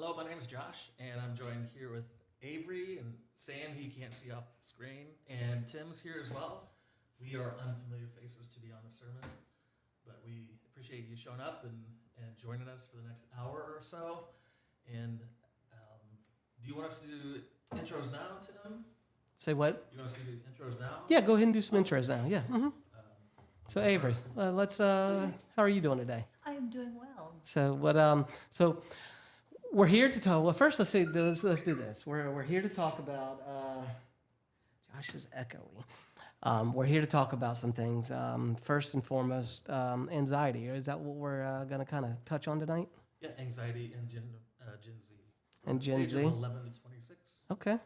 Hello, my name is Josh, and I'm joined here with Avery and Sam, who you can't see off the screen, and Tim's here as well. We are unfamiliar faces to be on the sermon, but we appreciate you showing up and joining us for the next hour or so. And do you want us to do intros now, Tim? Say what? You want us to do intros now? Yeah, go ahead and do some intros now. Yeah. So Avery, let's. How are you doing today? I am doing well. So what? So we're here to talk. Well, first let's do this. We're here to talk about. Josh is echoey. We're here to talk about some things. First and foremost, anxiety. Is that what we're going to kind of touch on tonight? Yeah, anxiety and Gen Z. And Gen Ages Z. 11 to 26. Okay.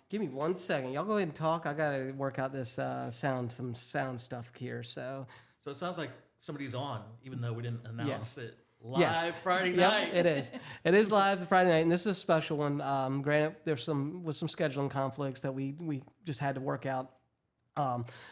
Give me 1 second. Y'all go ahead and talk. I gotta work out this some sound stuff here. So So it sounds like somebody's on, even though we didn't announce it live Yeah. Friday Yep, night. it is. It is live Friday night, and this is a special one. Granted, there's some scheduling conflicts that we just had to work out.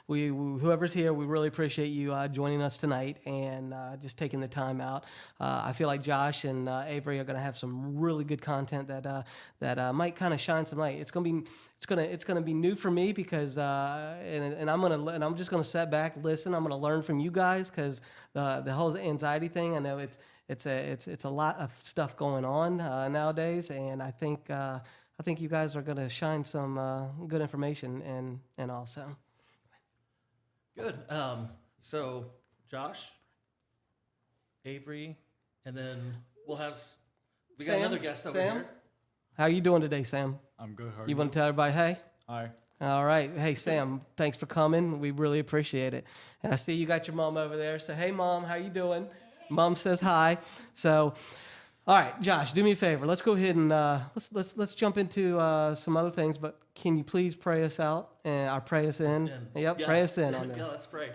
Whoever's here, we really appreciate you joining us tonight and just taking the time out. I feel like Josh and Avery are going to have some really good content that might kind of shine some light. It's gonna be new for me because and I'm just gonna sit back, listen. I'm gonna learn from you guys because the whole anxiety thing. I know it's a lot of stuff going on nowadays, and I think you guys are gonna shine some good information and also. Good. So Josh, Avery, and then we got Sam? another guest over Sam? here. How are you doing today, Sam? I'm good. How are You want to tell everybody hey? Hi. All right. Hey, Sam, thanks for coming. We really appreciate it. And I see you got your mom over there. So, hey, Mom, how you doing? Mom says hi. So, all right, Josh, do me a favor. Let's go ahead and let's jump into some other things. But can you please pray us out or pray us in? Yep, Yeah. pray us in on this. Yeah, let's pray.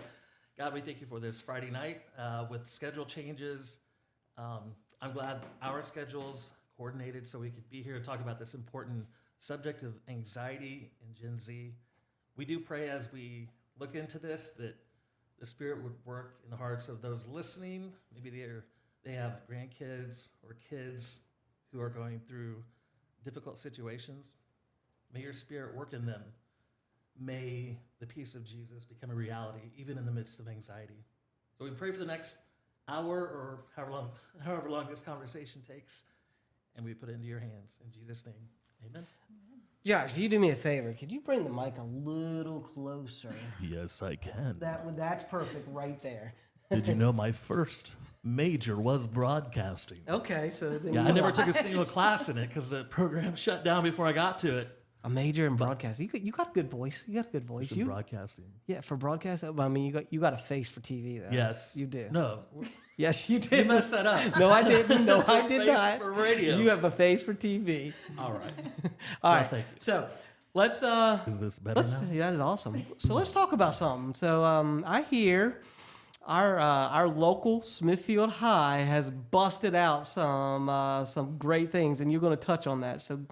God, we thank you for this Friday night with schedule changes. I'm glad our schedules coordinated so we could be here to talk about this important subject of anxiety in Gen Z. We do pray as we look into this that the Spirit would work in the hearts of those listening. Maybe they have grandkids or kids who are going through difficult situations. May your Spirit work in them. May the peace of Jesus become a reality, even in the midst of anxiety. So we pray for the next hour or however long this conversation takes, and we put it into your hands. In Jesus' name, amen. Josh, if you do me a favor, could you bring the mic a little closer? Yes, I can. That's perfect right there. Did you know my first major was broadcasting? Okay, so then Yeah, I never took a single class in it because the program shut down before I got to it. a major in broadcasting. You got a good voice. You got a good voice. For broadcasting. Yeah, for broadcast. I mean, you got a face for TV though. Yes. you do. No, Yes, you you did. messed that up. No, I didn't. No, It's a I did face not. for radio. You have a face for TV. All right. All Well, right. thank you. So let's Is this better now? yeah, that is awesome. So let's talk about something. So I hear our local Smithfield High has busted out some great things, and you're going to touch on that. So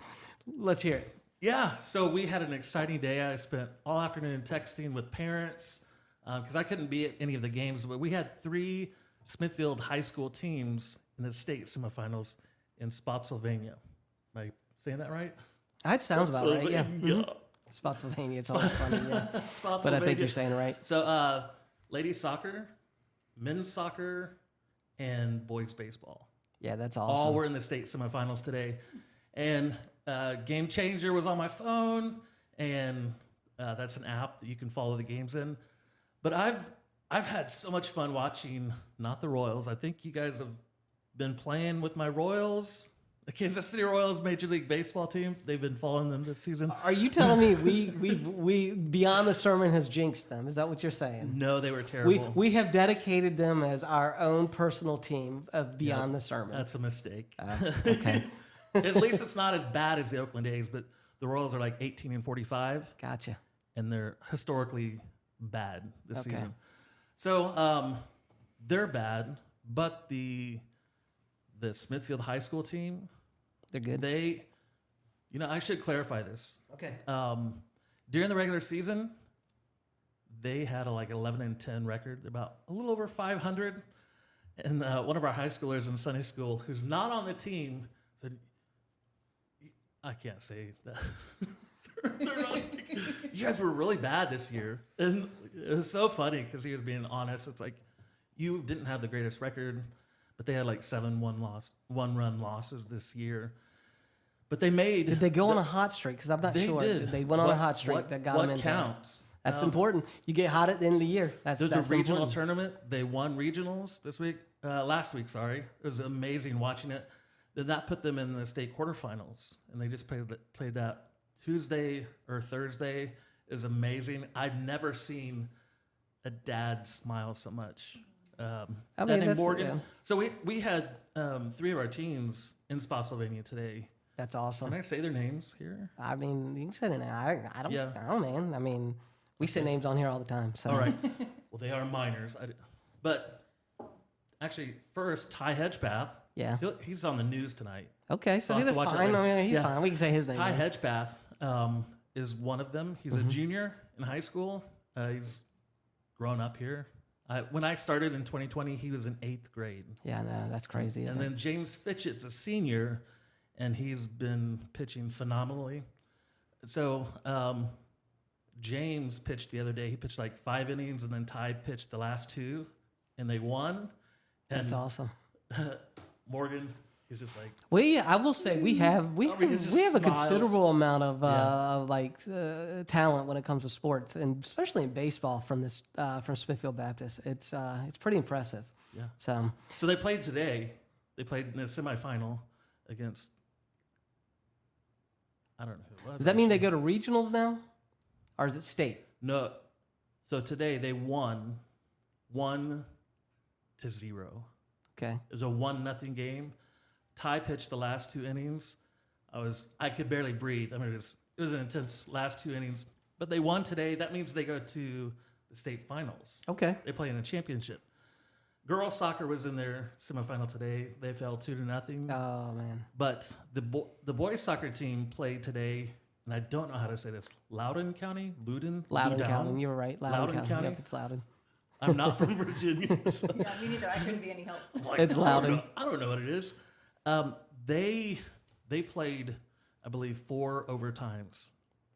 let's hear it. Yeah, so we had an exciting day. I spent all afternoon texting with parents because I couldn't be at any of the games, but we had 3 Smithfield high school teams in the state semifinals in Spotsylvania. Am I saying that right? That sounds about right. Yeah. Spotsylvania. Spotsylvania. It's always funny. Yeah. But I Spotsylvania. think you're saying it right. So, ladies soccer, men's soccer, and boys baseball. Yeah, that's awesome. All were in the state semifinals today. And Game Changer was on my phone, and that's an app that you can follow the games in. But I've had so much fun watching, not the Royals. I think you guys have been playing with my Royals, the Kansas City Royals Major League Baseball team. They've been following them this season. Are you telling me we Beyond the Sermon has jinxed them? Is that what you're saying? No, they were terrible. We have dedicated them as our own personal team of Beyond the Sermon. That's a mistake. Okay, At least it's not as bad as the Oakland A's, but the Royals are like 18-45. gotcha. And they're historically bad this Okay. season. So they're bad, but the Smithfield High School team, They're good. I should clarify this. Okay. During the regular season, they had a 11-10 record. They're about a little over 500. And one of our high schoolers in Sunday school, who's not on the team, said, I can't say that. They're like, you guys were really bad this year. And it was so funny because he was being honest. It's like, you didn't have the greatest record, but they had like 7 one-run losses this year. But they made. Did they go on a hot streak? Because I'm not They sure. did. They went on a hot streak that got them What into counts? That's important. You get hot at the end of the year. That's There's that's a regional important. tournament. They won regionals last week. Sorry, it was amazing watching it. Then that put them in the state quarterfinals, and they just played that Tuesday or Thursday. It was amazing. I've never seen a dad smile so much. I Dad mean, named that's Morgan. yeah, So we had 3 of our teams in Spotsylvania today. that's Can awesome. I say their names here? I mean, you can say it now. I don't. Yeah. I don't, man. I mean, we say names on here all the time. So All right. Well, they are minors. But actually, first, Ty Hedgepath. yeah. He's on the news tonight. Okay, so I'll have that's to watch it fine. I later. mean, he's Yeah. fine. We can say his name. Ty then. Hedgepath is one of them. He's a junior in high school. He's grown up here. When I started in 2020, he was in 8th grade. Yeah, no, that's crazy. And then James Fitchett's a senior, and he's been pitching phenomenally. So James pitched the other day. He pitched like 5 innings, and then Ty pitched the last 2, and they won. And that's awesome. Morgan, he's just like, I will say we have just a smiles. considerable amount of Yeah. talent when it comes to sports, and especially in baseball from Smithfield Baptist. It's pretty impressive. yeah. So So they played today. They played in the semifinal against, I don't know who it was. does that mean they actually. go to regionals now, or is it state? No. So today they won 1-0. Okay. It was a 1-0 game. Ty pitched the last 2 innings. I could barely breathe. I mean, it was an intense last 2 innings. But they won today. That means they go to the state finals. Okay. They play in the championship. Girls soccer was in their semifinal today. They fell 2-0. Oh man. But the boys soccer team played today, and I don't know how to say this. Loudoun County. Loudoun Loudoun? County. You were right. Loudoun County. County? Yep, it's Loudoun. I'm not from Virginia. So Yeah, me neither. I couldn't be any help. I'm like, It's Loudoun. I don't know what it is. They played, I believe, 4 overtimes.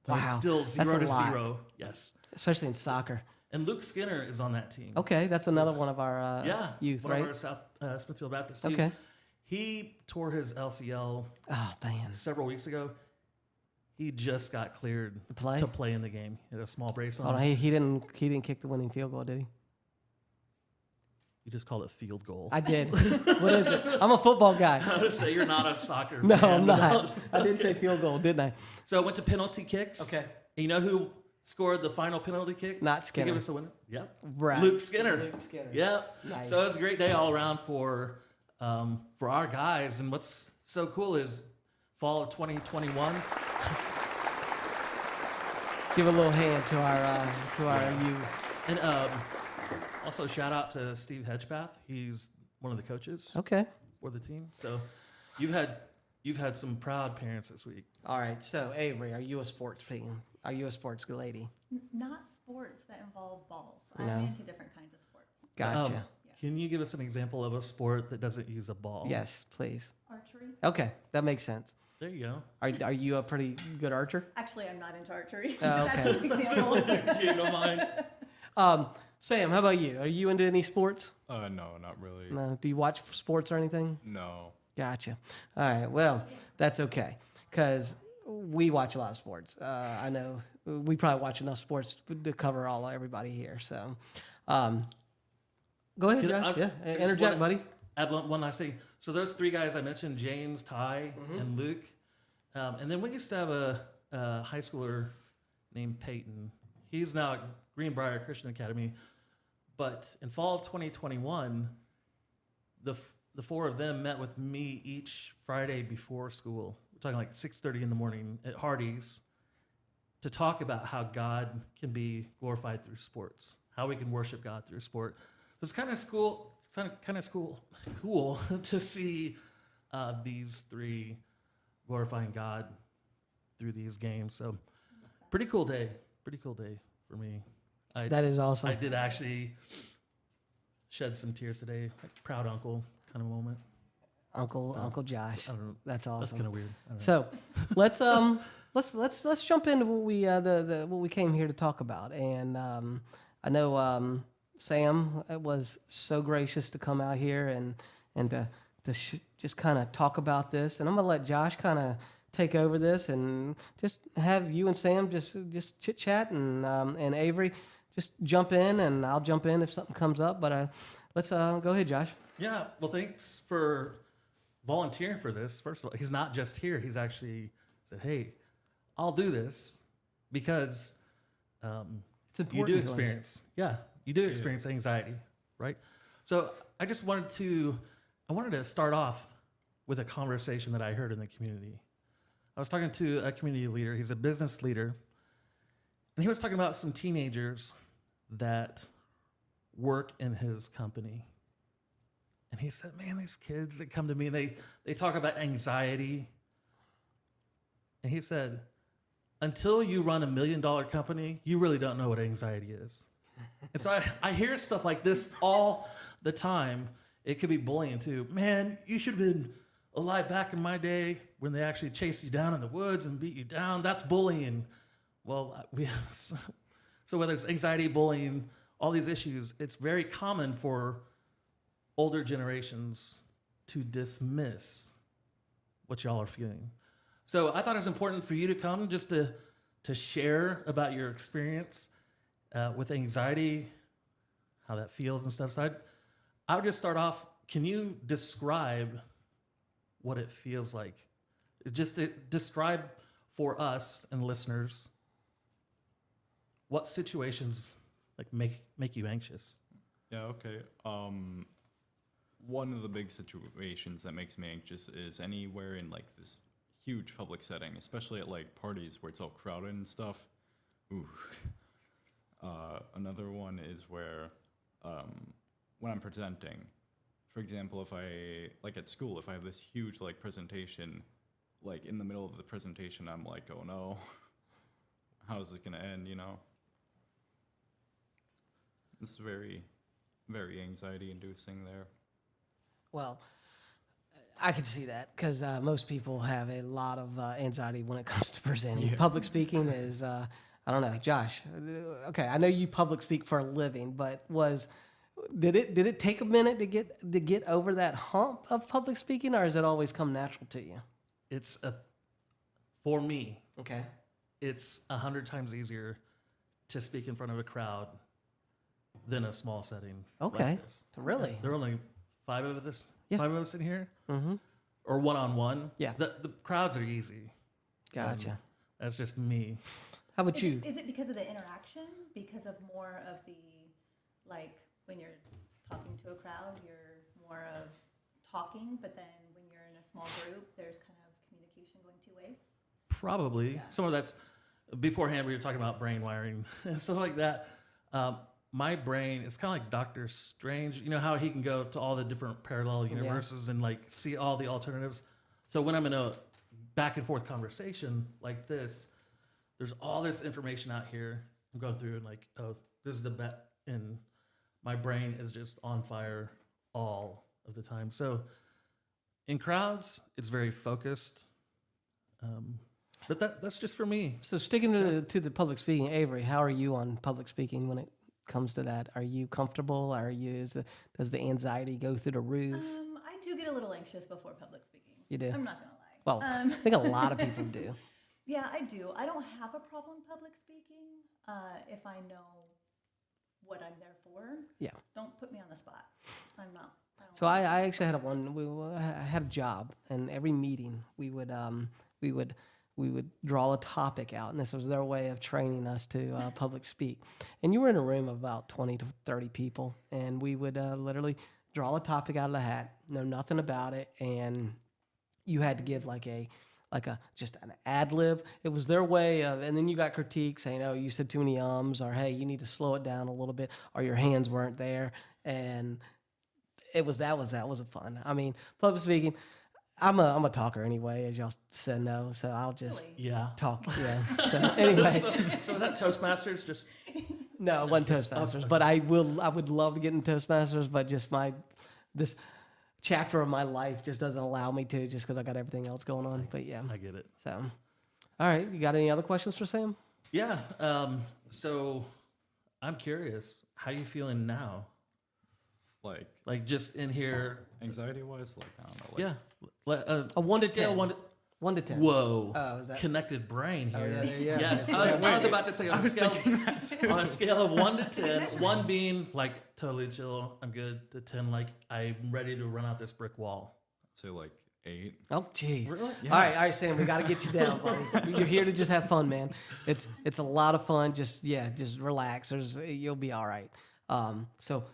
It was Wow, still that's 0 a to lot. 0. Yes. Especially in soccer. And Luke Skinner is on that team. Okay, that's another one of our youth, one right? of our South Smithfield Baptist team. Okay. He tore his LCL Oh man. several weeks ago. He just got cleared To play? in the game. He had a small brace on. Hold on, he didn't kick the winning field goal, did he? You just called it field goal. I did. What is it? I'm a football guy. I would say you're not a soccer No, fan. I'm not. I did say field goal, didn't I? So it went to penalty kicks. Okay. And you know who scored the final penalty kick? Not To Skinner. give us a winner? Yep. Right. Luke Skinner. Luke Skinner. Yep. Nice. So it was a great day all around for our guys. And what's so cool is fall of 2021. Give a little hand to our youth. And also shout out to Steve Hedgepath. He's one of the coaches Okay. for the team. So you've had some proud parents this week. All right. So Avery, are you a sports fan? Are you a sports lady? Not sports that involve balls. No. I'm into different kinds of sports. Gotcha. Can you give us an example of a sport that doesn't use a ball? Yes, please. Archery. Okay, that makes sense. There you go. Are you a pretty good archer? Actually, I'm not into archery. Oh, That's okay. an example. If you don't mind. Sam, how about you? Are you into any sports? No, not really. No. Do you watch sports or anything? No. Gotcha. All right. Well, that's okay because we watch a lot of sports. I know we probably watch enough sports to cover everybody here. So, go ahead, Can Josh. I- Yeah, just interject, one- buddy. Add one last thing. So those 3 guys I mentioned, James, Ty, and Luke. And then we used to have a high schooler named Peyton. He's now at Greenbrier Christian Academy. But in fall of 2021, the 4 of them met with me each Friday before school. We're talking like 6:30 in the morning at Hardee's to talk about how God can be glorified through sports, how we can worship God through sport. So it's kind of cool. Cool to see these 3 glorifying God through these games. So pretty cool day for me. That is awesome. I did actually shed some tears today, like proud uncle kind of moment. Uncle Josh. I don't know. That's That's awesome. kind of weird. I don't know. So let's jump into what we what we came here to talk about. And I know Sam was so gracious to come out here and to just kind of talk about this. And I'm gonna let Josh kind of take over this and just have you and Sam just chit chat and Avery just jump in, and I'll jump in if something comes up. But let's go ahead, Josh. Yeah, well, thanks for volunteering for this. First of all, he's not just here. He's actually said, "Hey, I'll do this because It's you important. do to him. experience, you do experience anxiety, right?" So I just wanted to start off with a conversation that I heard in the community. I was talking to a community leader. He's a business leader, and he was talking about some teenagers that work in his company. And he said, "Man, these kids that come to me, they talk about anxiety." And he said, "Until you run $1 million company, you really don't know what anxiety is." And so I hear stuff like this all the time. It could be bullying too. "Man, you should have been alive back in my day when they actually chased you down in the woods and beat you down. That's bullying." Well, so whether it's anxiety, bullying, all these issues, it's very common for older generations to dismiss what y'all are feeling. So I thought it was important for you to come just to share about your experience with anxiety, how that feels and stuff. So I would just start off, can you describe what it feels like? Describe for us and listeners what situations like make you anxious. Yeah, okay. One of the big situations that makes me anxious is anywhere in like this huge public setting, especially at like parties where it's all crowded and stuff. Ooh. Another one is where when I'm presenting, for example, if I like at school, if I have this huge like presentation, like in the middle of the presentation, I'm like, oh no, how is this gonna end? You know, it's very, very anxiety inducing there. Well, I can see that because most people have a lot of anxiety when it comes to presenting. Yeah. Public speaking is, I don't know, Josh. Okay, I know you public speak for a living, but did it take a minute to get over that hump of public speaking, or has it always come natural to you? For me, Okay. it's 100 times easier to speak in front of a crowd than a small setting. Okay. Like this. Really? There are only 5 of us. Yeah. 5 of us in here, Mm-hmm. or one-on-one. Yeah. The crowds are easy. Gotcha. That's just me. How about you? Is it because of the interaction? Because of more of the, like, when you're talking to a crowd, you're more of talking, but then when you're in a small group, there's kind of communication going 2 ways? Probably. Some of that's beforehand. We were talking about brain wiring and stuff like that. My brain is kind of like Doctor Strange. You know how he can go to all the different parallel universes and like see all the alternatives. So when I'm in a back and forth conversation like this, there's all this information out here. I'm going through and like, oh, this is the bet, and my brain is just on fire all of the time. So in crowds, it's very focused. But that's just for me. So sticking to the public speaking, Avery, how are you on public speaking when it comes to that? Are you comfortable? Does the anxiety go through the roof? I do get a little anxious before public speaking. You do? I'm not gonna lie. Well, I think a lot of people do. Yeah, I do. I don't have a problem public speaking if I know what I'm there for. Yeah. Don't put me on the spot. I'm not. don't So wanna- I actually had I had a job, and every meeting we would draw a topic out, and this was their way of training us to public speak. And you were in a room of about 20 to 30 people, and we would literally draw a topic out of the hat, know nothing about it, and you had to give just an ad lib. It was their way of, and then you got critique saying, "Oh, you said too many ums," or "Hey, you need to slow it down a little bit," or "Your hands weren't there," and that was fun. I mean, public speaking. I'm a talker anyway, as y'all said no, so I'll just Really? Yeah. talk. Yeah. So anyway, So is that Toastmasters? Just no, it wasn't Toastmasters, but I would love to get in Toastmasters, but just chapter of my life just doesn't allow me to, just because I got everything else going on. But yeah, I get it. so all right, you got any other questions for Sam? Yeah. So I'm curious, how you feeling now? Like Like just in here. anxiety wise, like I don't know. Like, Yeah. A 1 to scale 10. 1 to 1 to 10. Whoa. Oh, is that? Connected brain Oh, here. yeah, there you go. Yes. Yeah. I was about to say on a scale of 1 to 10, 1 being like totally chill, I'm good, to 10 like I'm ready to run out this brick wall. say like 8. Oh, jeez. Really? All right, Sam, we got to get you down, buddy. You're here to just have fun, man. It's a lot of fun. Just relax. You'll be all right. So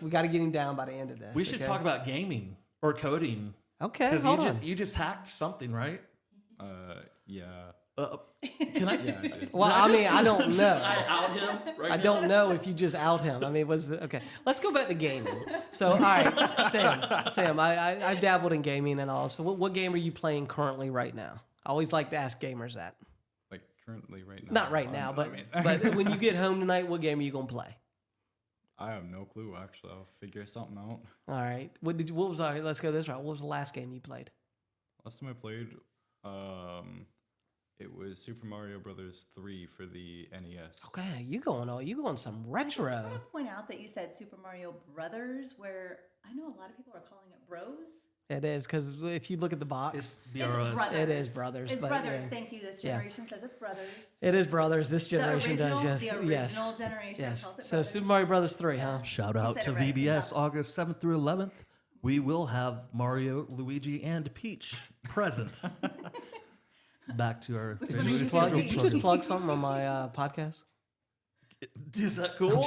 we got to get him down by the end of this. We should okay? talk about gaming or coding. Okay, Because hold on. you just hacked something, right? Yeah. Can I? Yeah, I did. Well, I mean, I don't know. I out him right I now? don't know if you just out him. I mean, okay? Let's go back to gaming. So, all right, Sam, I've dabbled in gaming and all. So, what game are you playing currently right now? I always like to ask gamers that. Like currently right now. Not right now, I but mean, but when you get home tonight, what game are you gonna play? I have no clue actually. I'll figure something out. All right. What was all right? Let's go this route. What was the last game you played? Last time I played, it was Super Mario Brothers 3 for the NES. Okay, you going some I just retro. want to point out that you said Super Mario Brothers, where I know a lot of people are calling it Bros. It is because if you look at the box, It's It's BROS. brothers. It is Brothers, It's but brothers. yeah. Thank you. This Yeah. generation says it's brothers. it is Brothers. This generation the original, does. The Yes, original generation yes. calls it So brothers. Super Mario Brothers 3, huh? Shout You out said to it right. Good VBS job. August 7th through 11th. We will have Mario, Luigi, and Peach present. Back to our Which one regular are you Plug, gonna schedule. you just plug something on my podcast. Is that cool?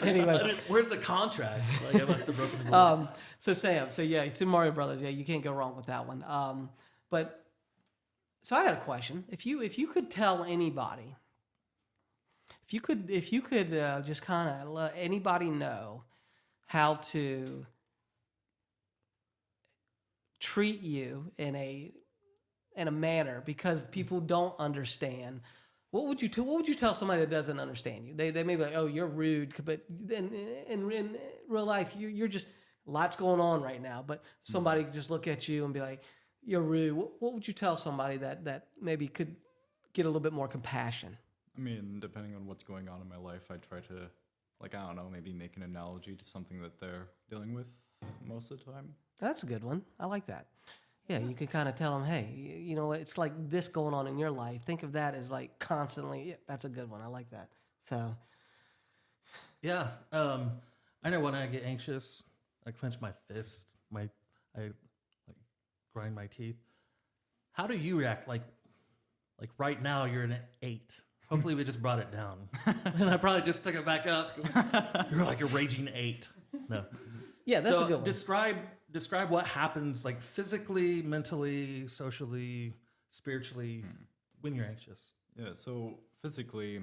Anyway, Where's the contract? Like I must have broken the rules. so Sam, Super Mario Brothers, yeah, you can't go wrong with that one. But so I got a question. If you could tell anybody, if you could just kind of let anybody know how to treat you in a manner because people don't understand. What would you tell somebody that doesn't understand you? They may be like, oh, you're rude, but then in real life, you're just lots going on right now. But somebody could just look at you and be like, you're rude. What would you tell somebody that maybe could get a little bit more compassion? I mean, depending on what's going on in my life, I try to, like, I don't know, maybe make an analogy to something that they're dealing with most of the time. That's a good one. I like that. Yeah, you could kind of tell them, hey, you know, it's like this going on in your life. Think of that as like constantly. Yeah, that's a good one. I like that. So, Yeah. I know when I get anxious, I clench my fist. I like grind my teeth. How do you react? Like right now, you're an 8. Hopefully, we just brought it down, and I probably just took it back up. You're like a raging 8. No. yeah, that's so a good one. Describe what happens, like physically, mentally, socially, spiritually, when you're anxious. Yeah, so physically,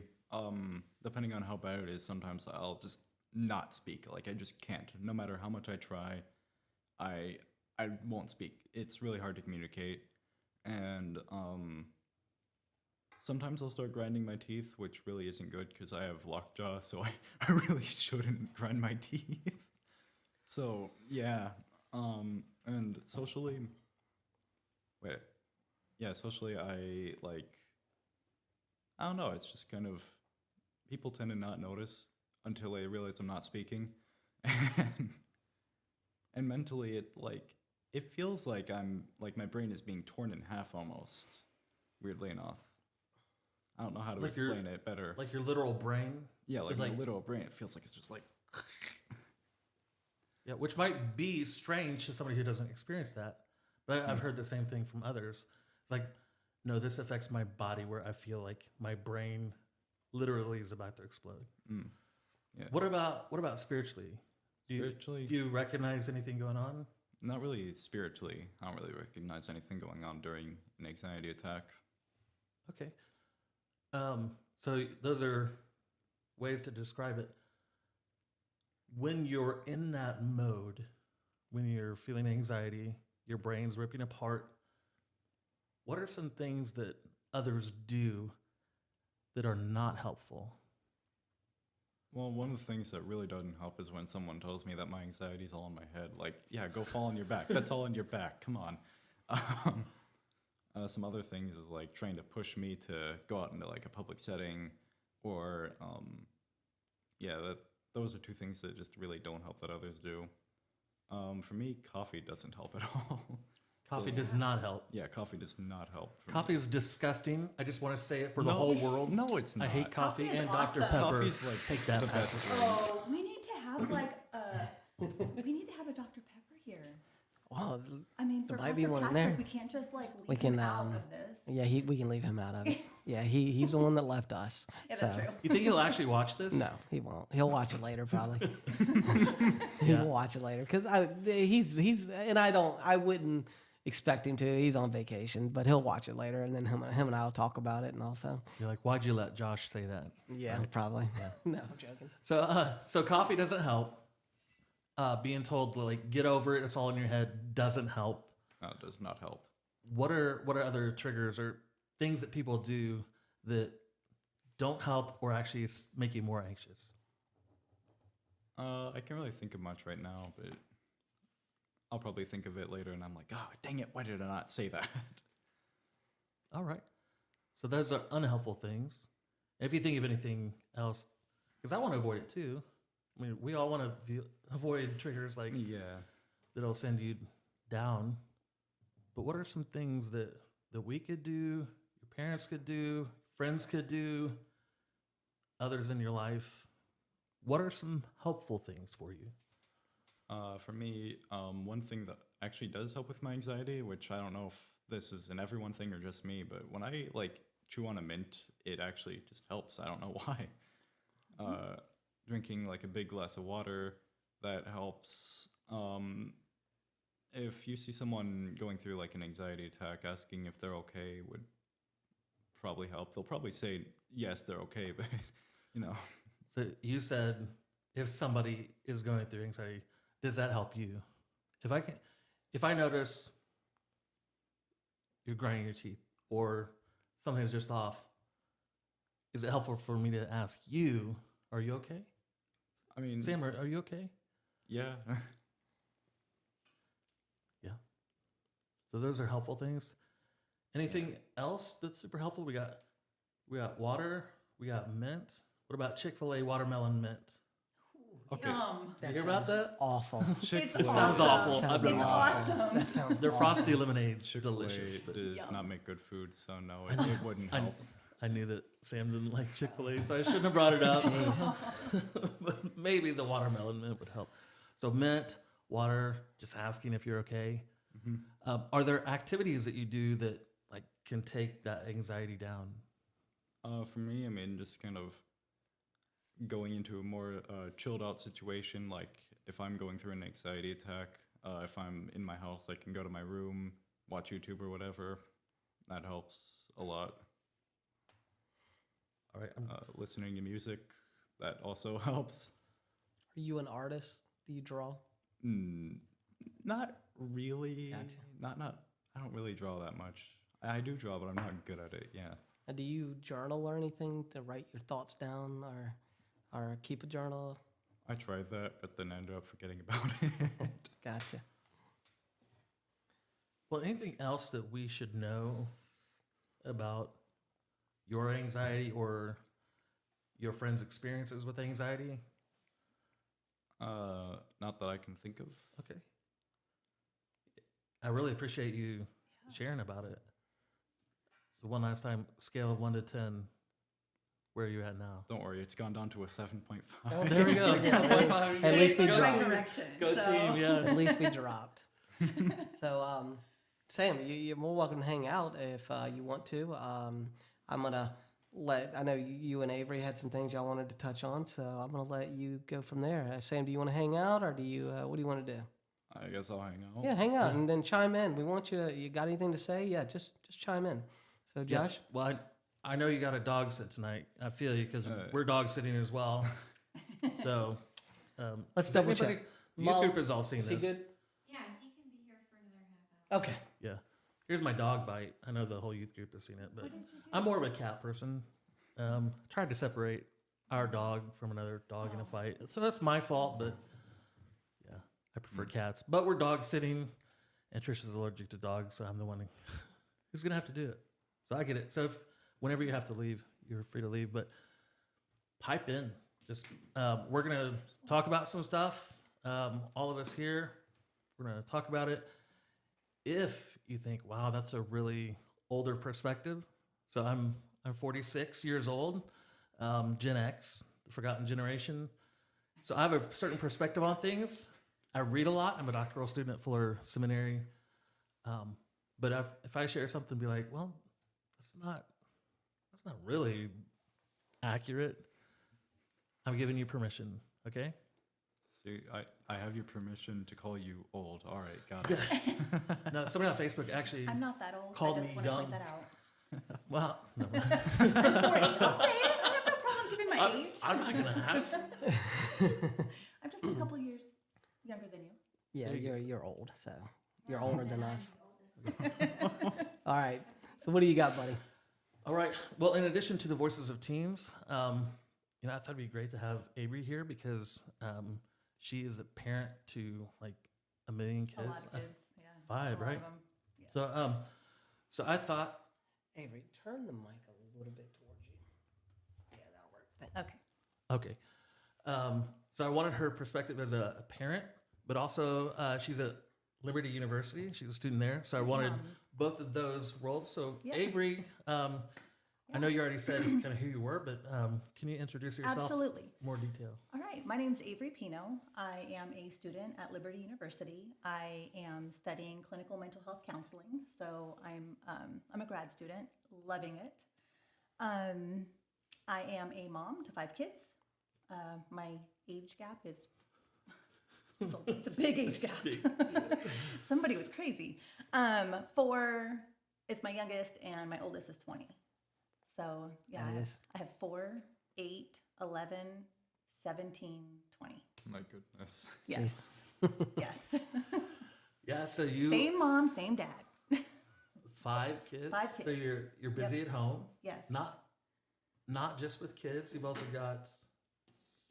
depending on how bad it is, sometimes I'll just not speak. Like, I just can't. No matter how much I try, I won't speak. It's really hard to communicate. And sometimes I'll start grinding my teeth, which really isn't good because I have lockjaw, so I really shouldn't grind my teeth. So, yeah. And socially, socially, I don't know, it's just kind of, people tend to not notice until they realize I'm not speaking. And mentally, it feels like my brain is being torn in half almost, weirdly enough. I don't know how to Like your- explain it better. Like your literal brain. Yeah, like it's my like- literal brain, it feels like it's just like, Yeah, which might be strange to somebody who doesn't experience that. But I've heard the same thing from others. It's like, no, this affects my body where I feel like my brain literally is about to explode. yeah. What about spiritually? Spiritually? Do you recognize anything going on? Not really spiritually. I don't really recognize anything going on during an anxiety attack. Okay. So those are ways to describe it. When you're in that mode, when you're feeling anxiety, your brain's ripping apart, what are some things that others do that are not helpful? Well, one of the things that really doesn't help is when someone tells me that my anxiety's all in my head. Like, yeah, go fall on your back. That's all in your back. Come on. Some other things is like trying to push me to go out into like a public setting, or yeah, those are two things that just really don't help that others do. For me, coffee doesn't help at all. Coffee does not help. Yeah, coffee does not help. For Coffee is disgusting. I just want to say it for the whole world. No, it's not. I hate coffee Coffee is and Dr. awesome. Pepper. Coffee's like Take that the back. best drink. Oh, we need to have like we need to have a Dr. Pepper here. Well, I mean, for There might be Pastor one in Patrick, there. we can't just like leave We can, him out um, of this. yeah, we can leave him out of it. Yeah, he's the one that left us. Yeah, that's so- true. You think he'll actually watch this? No, he won't. He'll watch it later, probably. He Yeah. will watch it later because he's and I wouldn't expect him to. He's on vacation, but he'll watch it later, and then him and I will talk about it, and also You're like, why'd you let Josh say that? yeah, probably. No, I'm joking. So coffee doesn't help. Being told like get over it, it's all in your head doesn't help. It does not help. What are other triggers or things that people do that don't help or actually make you more anxious? I can't really think of much right now, but I'll probably think of it later, and I'm like, oh, dang it, why did I not say that? All right. So those are unhelpful things. If you think of anything else, because I want to avoid it too. I mean, we all want to avoid triggers like Yeah. that'll send you down. But what are some things that we could do, your parents could do, friends could do, others in your life? What are some helpful things for you? For me, one thing that actually does help with my anxiety, which I don't know if this is an everyone thing or just me, but when I like chew on a mint, it actually just helps. I don't know why. Drinking like a big glass of water, that helps. If you see someone going through like an anxiety attack, asking if they're okay would probably help. They'll probably say yes, they're okay, but you know. So you said if somebody is going through anxiety, does that help you? If I notice you're grinding your teeth or something's just off, is it helpful for me to ask you, are you okay? I mean, Sam, are you okay? yeah. Yeah. So those are helpful things. Anything else that's super helpful? We got water, we got mint. What about Chick-fil-A watermelon mint? Okay. Yum. You hear about that? Awful. It's It sounds awful. Sounds I've been It's awful. awesome. That sounds Their awful. frosty lemonade's Chick-fil-A delicious. But does Yum. not make good food, so no, it wouldn't help. I knew that Sam didn't like Chick-fil-A, so I shouldn't have brought it up. But maybe the watermelon mint would help. So mint, water, just asking if you're okay. Are there activities that you do that like can take that anxiety down? For me, I mean, just kind of going into a more chilled out situation. Like if I'm going through an anxiety attack, if I'm in my house, I can go to my room, watch YouTube or whatever. That helps a lot. All right. Listening to music, that also helps. Are you an artist? Do you draw? Not really. Gotcha. Not. I don't really draw that much. I do draw, but I'm not good at it. Yeah. Do you journal or anything to write your thoughts down or keep a journal? I tried that, but then ended up forgetting about it. Gotcha. Well, anything else that we should know about your anxiety or your friends' experiences with anxiety? Not that I can think of. Okay. I really appreciate you sharing about it. So one last time, scale of 1 to 10, where are you at now? Don't worry, it's gone down to a 7.5. Oh, There we go. Yeah. 7.5. At least we Go dropped. right direction. Go so. team, yeah. At least we dropped. So, Sam, you're more welcome to hang out if you want to. I'm gonna I know you and Avery had some things y'all wanted to touch on, so I'm gonna let you go from there. Sam, do you want to hang out, or do you? What do you want to do? I guess I'll hang out. Yeah, hang out and then chime in. We want you to. You got anything to say? Yeah, just chime in. So, Yeah. Josh. Well, I know you got a dog sit tonight. I feel you because we're dog sitting as well. So Let's is double anybody- check. Youth Mom, group has all seen Is he this. good? Yeah, he can be here for another half hour. Okay. Yeah. Here's my dog bite. I know the whole youth group has seen it, but What did you do? I'm more of a cat person. Tried to separate our dog from another dog in a fight. So that's my fault, but yeah, I prefer cats. But we're dog sitting, and Trish is allergic to dogs, so I'm the one who's gonna have to do it. So I get it. So whenever you have to leave, you're free to leave. But pipe in. Just we're gonna talk about some stuff. All of us here, we're gonna talk about it. If you think, wow, that's a really older perspective. So I'm 46 years old, Gen X, the forgotten generation. So I have a certain perspective on things. I read a lot. I'm a doctoral student at Fuller Seminary. But if I share something, be like, well, that's not really accurate. I'm giving you permission, okay? See, I have your permission to call you old. All right, got it. Yes. No, somebody on Facebook actually. I'm not that old. Called I just me want to young. point that out. Well, no, I'm 40. I'll say it. I have no problem giving my age. I'm not gonna ask. I'm just a couple years younger than you. Yeah, There you you're old, so you're older than us. All right. So what do you got, buddy? All right. Well, in addition to the voices of teens, I thought it'd be great to have Avery here because she is a parent to like 1 million kids. A lot of kids. Yeah. 5, a lot right? Of them. Yes. So I thought, Avery, turn the mic a little bit towards you. Yeah, that'll work. Thanks. Okay. okay. So I wanted her perspective as a parent, but also she's at Liberty University. She's a student there. So I wanted both of those roles. So Yeah. Avery, I know you already said kind of who you were, but can you introduce yourself? Absolutely. More detail. All right. My name's Avery Pino. I am a student at Liberty University. I am studying clinical mental health counseling. So I'm a grad student, loving it. I am a mom to 5 kids. My age gap is it's a big age gap. Somebody was crazy. 4 is my youngest, and my oldest is 20. So yeah, That is. I have 4, 8, 11, 17, 20. My goodness. Yes. Yes. Yeah. So you Same mom, same dad. 5 kids. 5 So kids. you're busy at home. Yes. Not just with kids. You've also got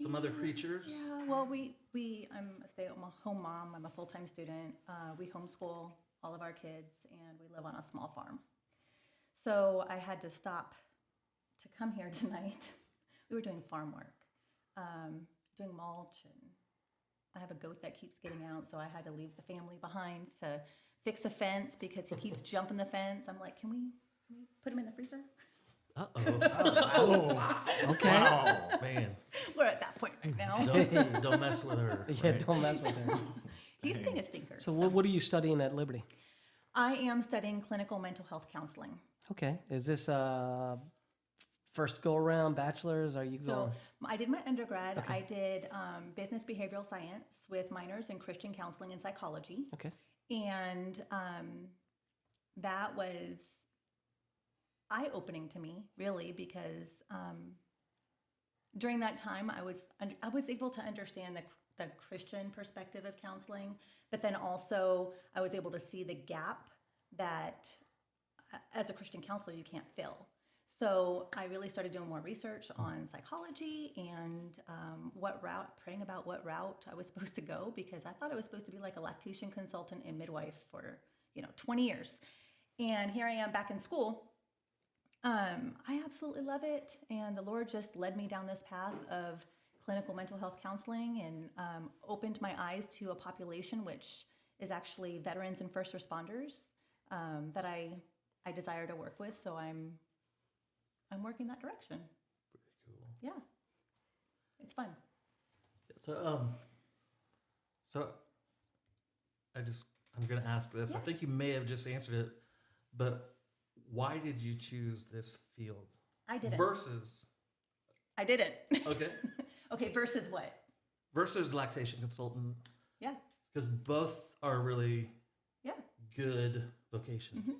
some other creatures. Yeah, well, I'm a stay-at-home mom. I'm a full-time student. We homeschool all of our kids, and we live on a small farm. So I had to stop to come here tonight. We were doing farm work, doing mulch, and I have a goat that keeps getting out, so I had to leave the family behind to fix a fence because he keeps jumping the fence. I'm like, can we put him in the freezer? Okay. Wow, man. We're at that point right now. Don't mess with her. Yeah, right? don't mess with her. He's being a stinker. So what are you studying at Liberty? I am studying clinical mental health counseling. Okay. Is this first go around bachelor's? Are you going? So I did my undergrad. Okay. I did business behavioral science with minors in Christian counseling and psychology. Okay. And that was eye-opening to me, really, because during that time I was able to understand the Christian perspective of counseling, but then also I was able to see the gap that as a Christian counselor you can't fill. So I really started doing more research on psychology and praying about what route I was supposed to go, because I thought I was supposed to be like a lactation consultant and midwife for 20 years. And here I am back in school. I absolutely love it. And the Lord just led me down this path of clinical mental health counseling and opened my eyes to a population which is actually veterans and first responders that I desire to work with. So I'm working that direction. Pretty cool. Yeah, it's fun. So I'm gonna ask this. Yeah. I think you may have just answered it, but why did you choose this field? I didn't. I didn't. Okay. Okay, versus what? Versus lactation consultant, Yeah, because both are really yeah. good vocations. Mm-hmm.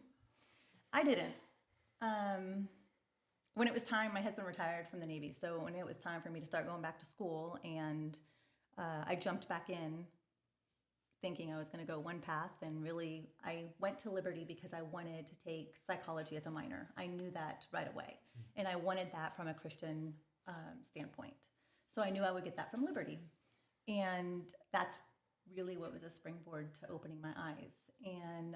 I didn't. When it was time, my husband retired from the Navy, so when it was time for me to start going back to school, and I jumped back in thinking I was going to go one path, and really I went to Liberty because I wanted to take psychology as a minor. I knew that right away, and I wanted that from a Christian standpoint. So I knew I would get that from Liberty. And that's really what was a springboard to opening my eyes. And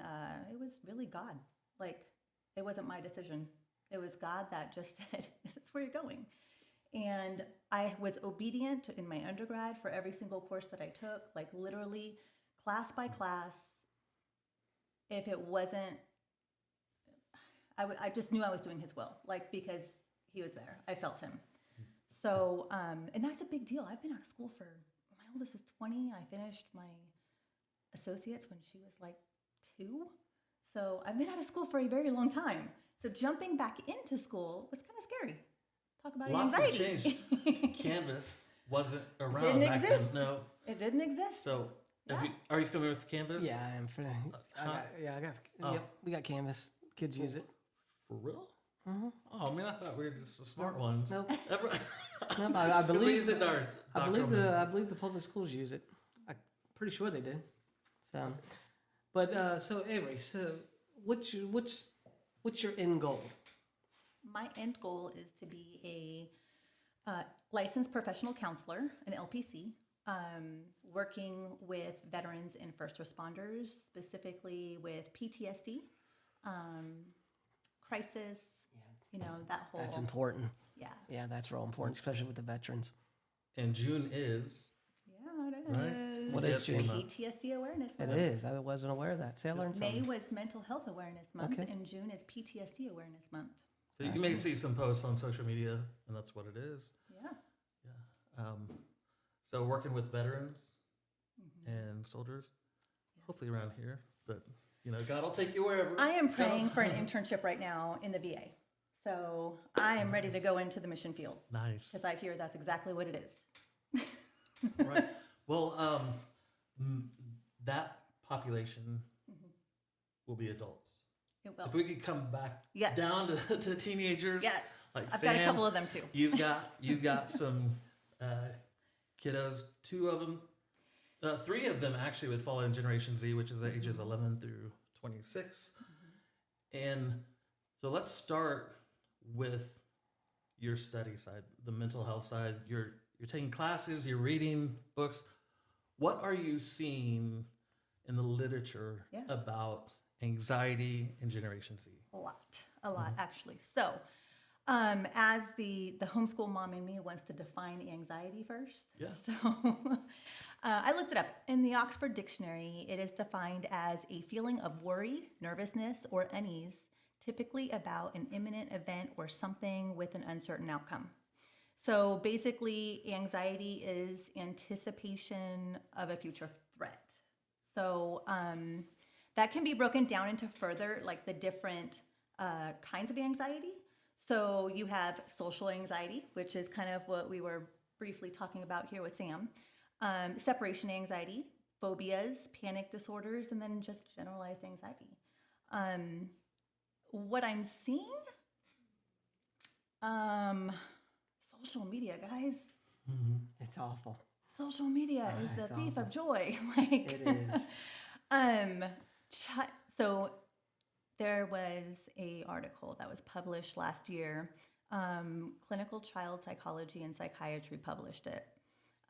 it was really God. Like, it wasn't my decision. It was God that just said, this is where you're going. And I was obedient in my undergrad for every single course that I took, like literally class by class. If it wasn't, I just knew I was doing his will, like, because he was there. I felt him. So, and that's a big deal. I've been out of school for, my oldest is 20. I finished my associates when she was like 2. So I've been out of school for a very long time. So jumping back into school was kind of scary. Talk about Lots anxiety. have changed. Canvas wasn't around Didn't back exist. then. No. It didn't exist. So, are you familiar with Canvas? Yeah, I am. I got. Oh. Yep, we got Canvas. Kids use it. For real? Oh man, I thought we were just the smart ones. Nope. Everyone- No, I 'Cause we believe. use it in our I believe doctoral I believe the public schools use it. I'm pretty sure they did. So, but so Avery, so what's your end goal? My end goal is to be a licensed professional counselor, an LPC, working with veterans and first responders, specifically with PTSD, crisis, that whole. That's important. Yeah. Yeah, that's real important, especially with the veterans. And June is Yeah, it Right. is. What is June? PTSD Awareness It Month. is. I wasn't aware of that. Say I learned May something. was Mental Health Awareness Month, Okay. and June is PTSD Awareness Month. so you may see some posts on social media, and that's what it is. Yeah. So working with veterans and soldiers, hopefully around here, but God will take you wherever. I am praying for an internship right now in the VA. So I am ready to go into the mission field Nice. because I hear that's exactly what it is. Right. Well, that population will be adults. It will. If we could come back Yes. down to teenagers. Yes. Like I've got a Sam, couple of them too. You've got some kiddos. 2 of them, 3 of them actually would fall in Generation Z, which is ages 11 through 26. And so let's start with your study side, the mental health side. You're taking classes, you're reading books. What are you seeing in the literature Yeah. about anxiety in Generation Z? A lot actually. So, as the homeschool mom in me wants to define anxiety first. Yeah. So, I looked it up in the Oxford Dictionary. It is defined as a feeling of worry, nervousness, or unease, typically about an imminent event or something with an uncertain outcome. So basically, anxiety is anticipation of a future threat. So that can be broken down into further, like the different kinds of anxiety. So you have social anxiety, which is kind of what we were briefly talking about here with Sam. Separation anxiety, phobias, panic disorders, and then just generalized anxiety. What I'm seeing, social media, guys. It's awful. Social media is the it's thief awful. of joy. Like It is. So there was a article that was published last year. Clinical Child Psychology and Psychiatry published it.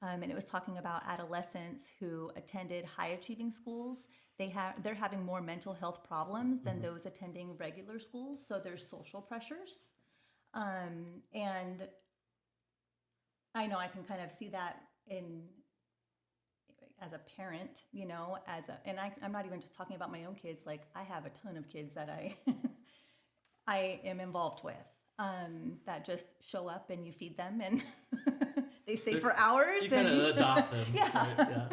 And it was talking about adolescents who attended high-achieving schools. They're having more mental health problems than those attending regular schools. So there's social pressures, and I know I can kind of see that as a parent, and I'm not even just talking about my own kids. Like I have a ton of kids that I am involved with that just show up and you feed them and they stay for hours. You kind of adopt them. Yeah. Right? Yeah.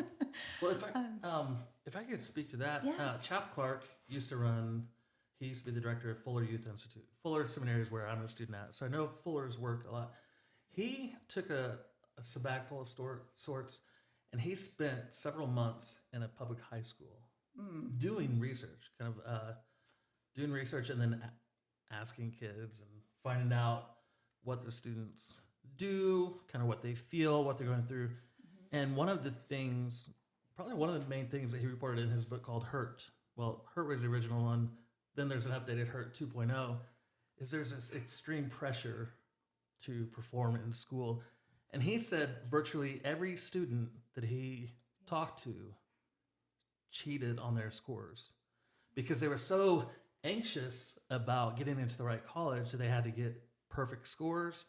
Well, if I could speak to that, Yeah. Chap Clark used to be the director of Fuller Youth Institute. Fuller Seminary is where I'm a student at, so I know Fuller's work a lot. He took a sabbatical of sorts, and he spent several months in a public high school doing research, doing research and then asking kids and finding out what the students do, kind of what they feel, what they're going through. And one of the things, probably one of the main things that he reported in his book called Hurt, well, Hurt was the original one, then there's an updated Hurt 2.0, is there's this extreme pressure to perform in school. And he said virtually every student that he talked to cheated on their scores because they were so anxious about getting into the right college that they had to get perfect scores.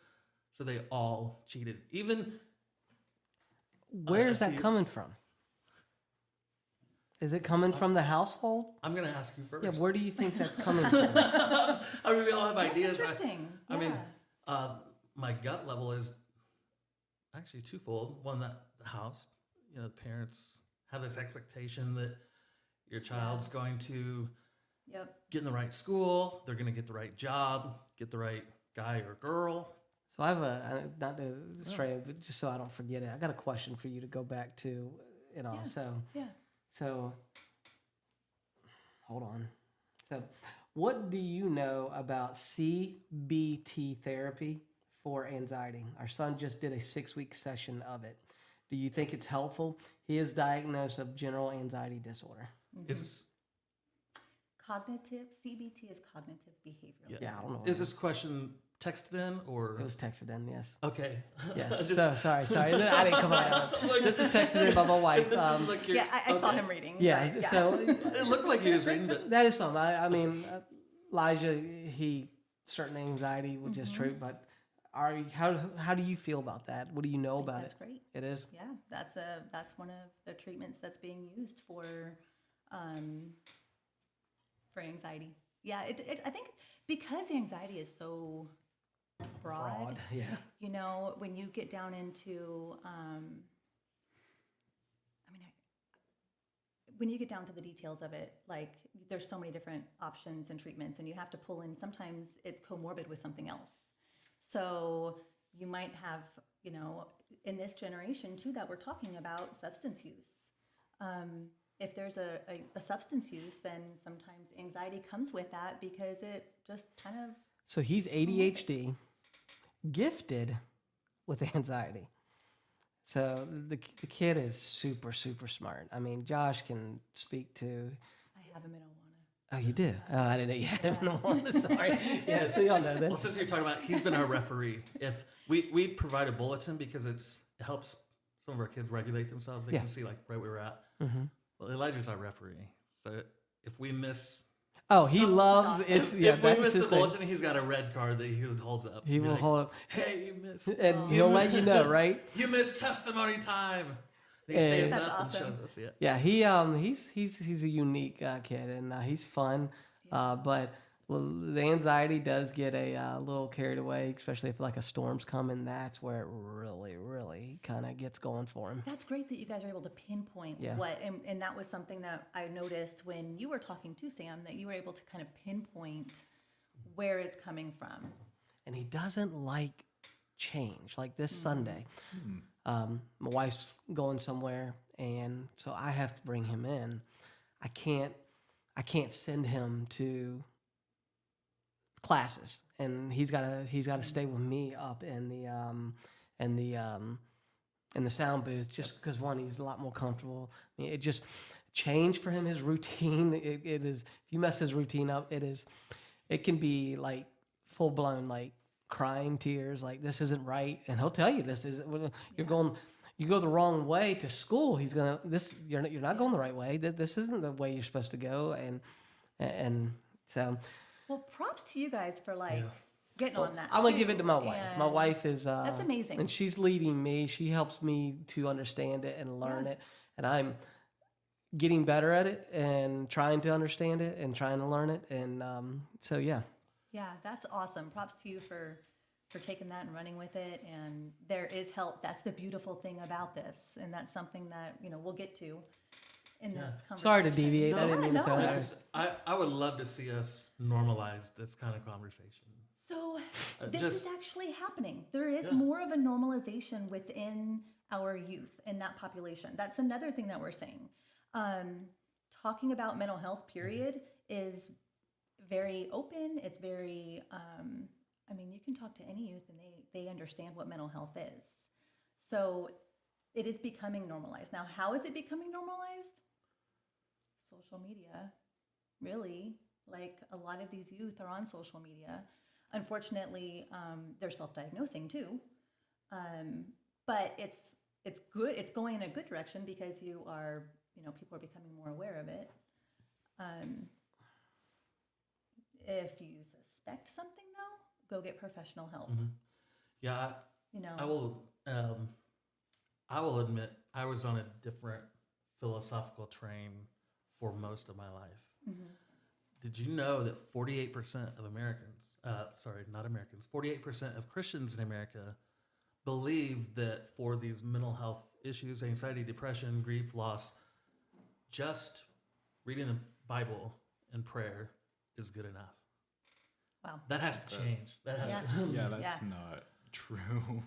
So they all cheated. Even Where is that see- coming from? Is it coming from the household? I'm going to ask you first. Yeah, where do you think that's coming from? I mean, we all have That's ideas. interesting. I mean, Yeah. my gut level is actually twofold. One, that the house, you know, the parents have this expectation that your child's going to Yep. get in the right school, they're going to get the right job, get the right guy or girl. So I have not to stray, but just so I don't forget it, I got a question for you to go back to, you know. Yeah. Yeah. So hold on. So what do you know about CBT therapy for anxiety? Our son just did a 6-week session of it. Do you think it's helpful? He is diagnosed of general anxiety disorder. Is this, Cognitive CBT is cognitive behavioral. Yeah, I don't know. is this question texted in or? It was texted in, yes. Okay. Yes. Just- So sorry. I didn't come out. This is texted in by my wife. If this is like your, Yeah, I saw okay. him reading. Yeah. but So It looked like he was reading, but that is something. I mean, Elijah, he certain anxiety would just treat, but how do you feel about that? What do you know about that's it? great. It is. Yeah, that's one of the treatments that's being used for anxiety. Yeah, I think because anxiety is so broad, Yeah. you know, when you get down into, when you get down to the details of it, like there's so many different options and treatments, and you have to pull in. Sometimes it's comorbid with something else, so you might have, you know, in this generation too that we're talking about substance use. If there's a substance use, then sometimes anxiety comes with that because it just kind of. So he's ADHD, gifted with anxiety. So the kid is super, super smart. I mean, Josh can speak to. I have a marijuana. Oh, you do? Oh, I didn't know you had one. Sorry. Yeah, so y'all know that. well, since you're talking about, he's been our referee. If we provide a bulletin because it helps some of our kids regulate themselves, they Yeah. can see like right where we're at. Mm-hmm. Well, Elijah's our referee, so if we miss, Oh, he Some- loves Awesome. it's. if Yeah, we that's miss his the thing. bulletin, he's got a red card that he holds up. He Be will like, hold up, Hey, you missed. and he'll let you know, right? You missed testimony time. He And- stands That's up awesome. and shows us. Yeah. Yeah, he's a unique kid, and he's fun. But the anxiety does get a little carried away, especially if like a storm's coming. That's where it really, really kind of gets going for him. That's great that you guys are able to pinpoint Yeah. what, and that was something that I noticed when you were talking to Sam, that you were able to kind of pinpoint where it's coming from. And he doesn't like change. Like this Sunday, my wife's going somewhere, and so I have to bring him in. I can't send him to classes, and he's got to stay with me up in the sound booth, just because one, he's a lot more comfortable. I mean, it just changed for him his routine. It is, if you mess his routine up, it can be like full blown like crying tears, like this isn't right, and he'll tell you this is you go the wrong way to school. He's gonna you're not going the right way. This isn't the way you're supposed to go, and so. Well, props to you guys for like Yeah. getting on that. I'm gonna too. give it to my wife. My And wife is that's amazing. and she's leading me. She helps me to understand it and learn it, and I'm getting better at it and trying to understand it and trying to learn it. And so yeah, Yeah, that's awesome. Props to you for taking that and running with it. And there is help. That's the beautiful thing about this, and that's something that we'll get to in this conversation. sorry to deviate. I didn't mean to throw no. that out. I would love to see us normalize this kind of conversation. So this just- is actually happening. There is Yeah. more of a normalization within our youth in that population. That's another thing that we're saying. Talking about mental health, period, is very open. It's very, you can talk to any youth and they understand what mental health is. So it is becoming normalized. Now, how is it becoming normalized? Social media, really. Like a lot of these youth are on social media. Unfortunately, they're self-diagnosing too. But it's good. It's going in a good direction because people are becoming more aware of it. If you suspect something, though, go get professional help. Yeah, You know, I will admit I was on a different philosophical train for most of my life. Did you know that 48% of Americans, not Americans, 48% of Christians in America believe that for these mental health issues, anxiety, depression, grief, loss, just reading the Bible and prayer is good enough. wow. That has to change. That has Yeah. to. Yeah, that's Yeah. not true.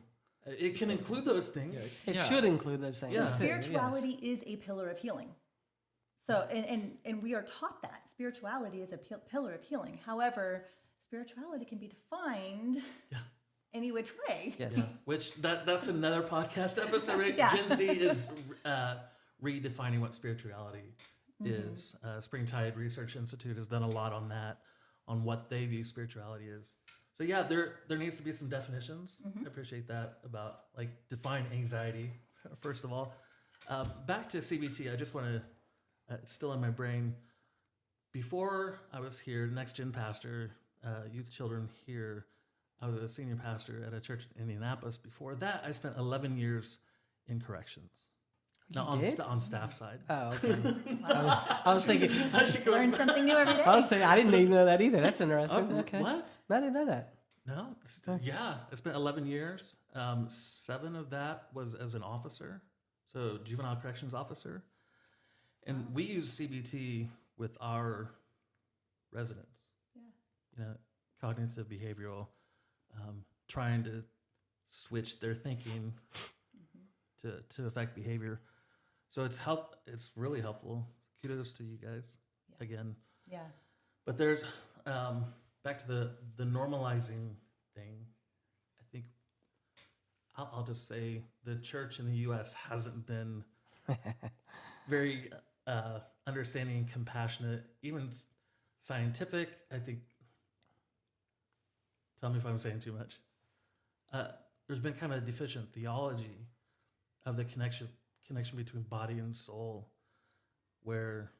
It can include those things. It Yeah. should include those things. Yeah. too, yes. Spirituality is a pillar of healing. So, and we are taught that spirituality is a pillar of healing. However, spirituality can be defined any which way. Yes. Yeah, which that's another podcast episode. Right? Yeah. Gen Z is redefining what spirituality is. Springtide Research Institute has done a lot on that, on what they view spirituality is. So yeah, there needs to be some definitions. I appreciate that about like define anxiety first of all. Back to CBT, I just want to. It's still in my brain. Before I was here, Next Gen pastor, youth children here, I was a senior pastor at a church in Indianapolis. Before that, I spent 11 years in corrections. Now, did? on staff side. Oh, okay. I was thinking. Learn something new every day. I was thinking. I didn't even know that either. That's interesting. Oh, Okay. what? No, I didn't know that. No. Yeah, I spent 11 years. 7 of that was as an officer, so juvenile corrections officer. And we use CBT with our residents. Yeah. You know, cognitive behavioral, trying to switch their thinking to affect behavior. So it's really helpful. Kudos to you guys again. Yeah. But there's back to the normalizing thing. I think I'll just say the church in the U.S. hasn't been very understanding, compassionate, even scientific. I think. Tell me if I'm saying too much. There's been kind of a deficient theology of the connection between body and soul, where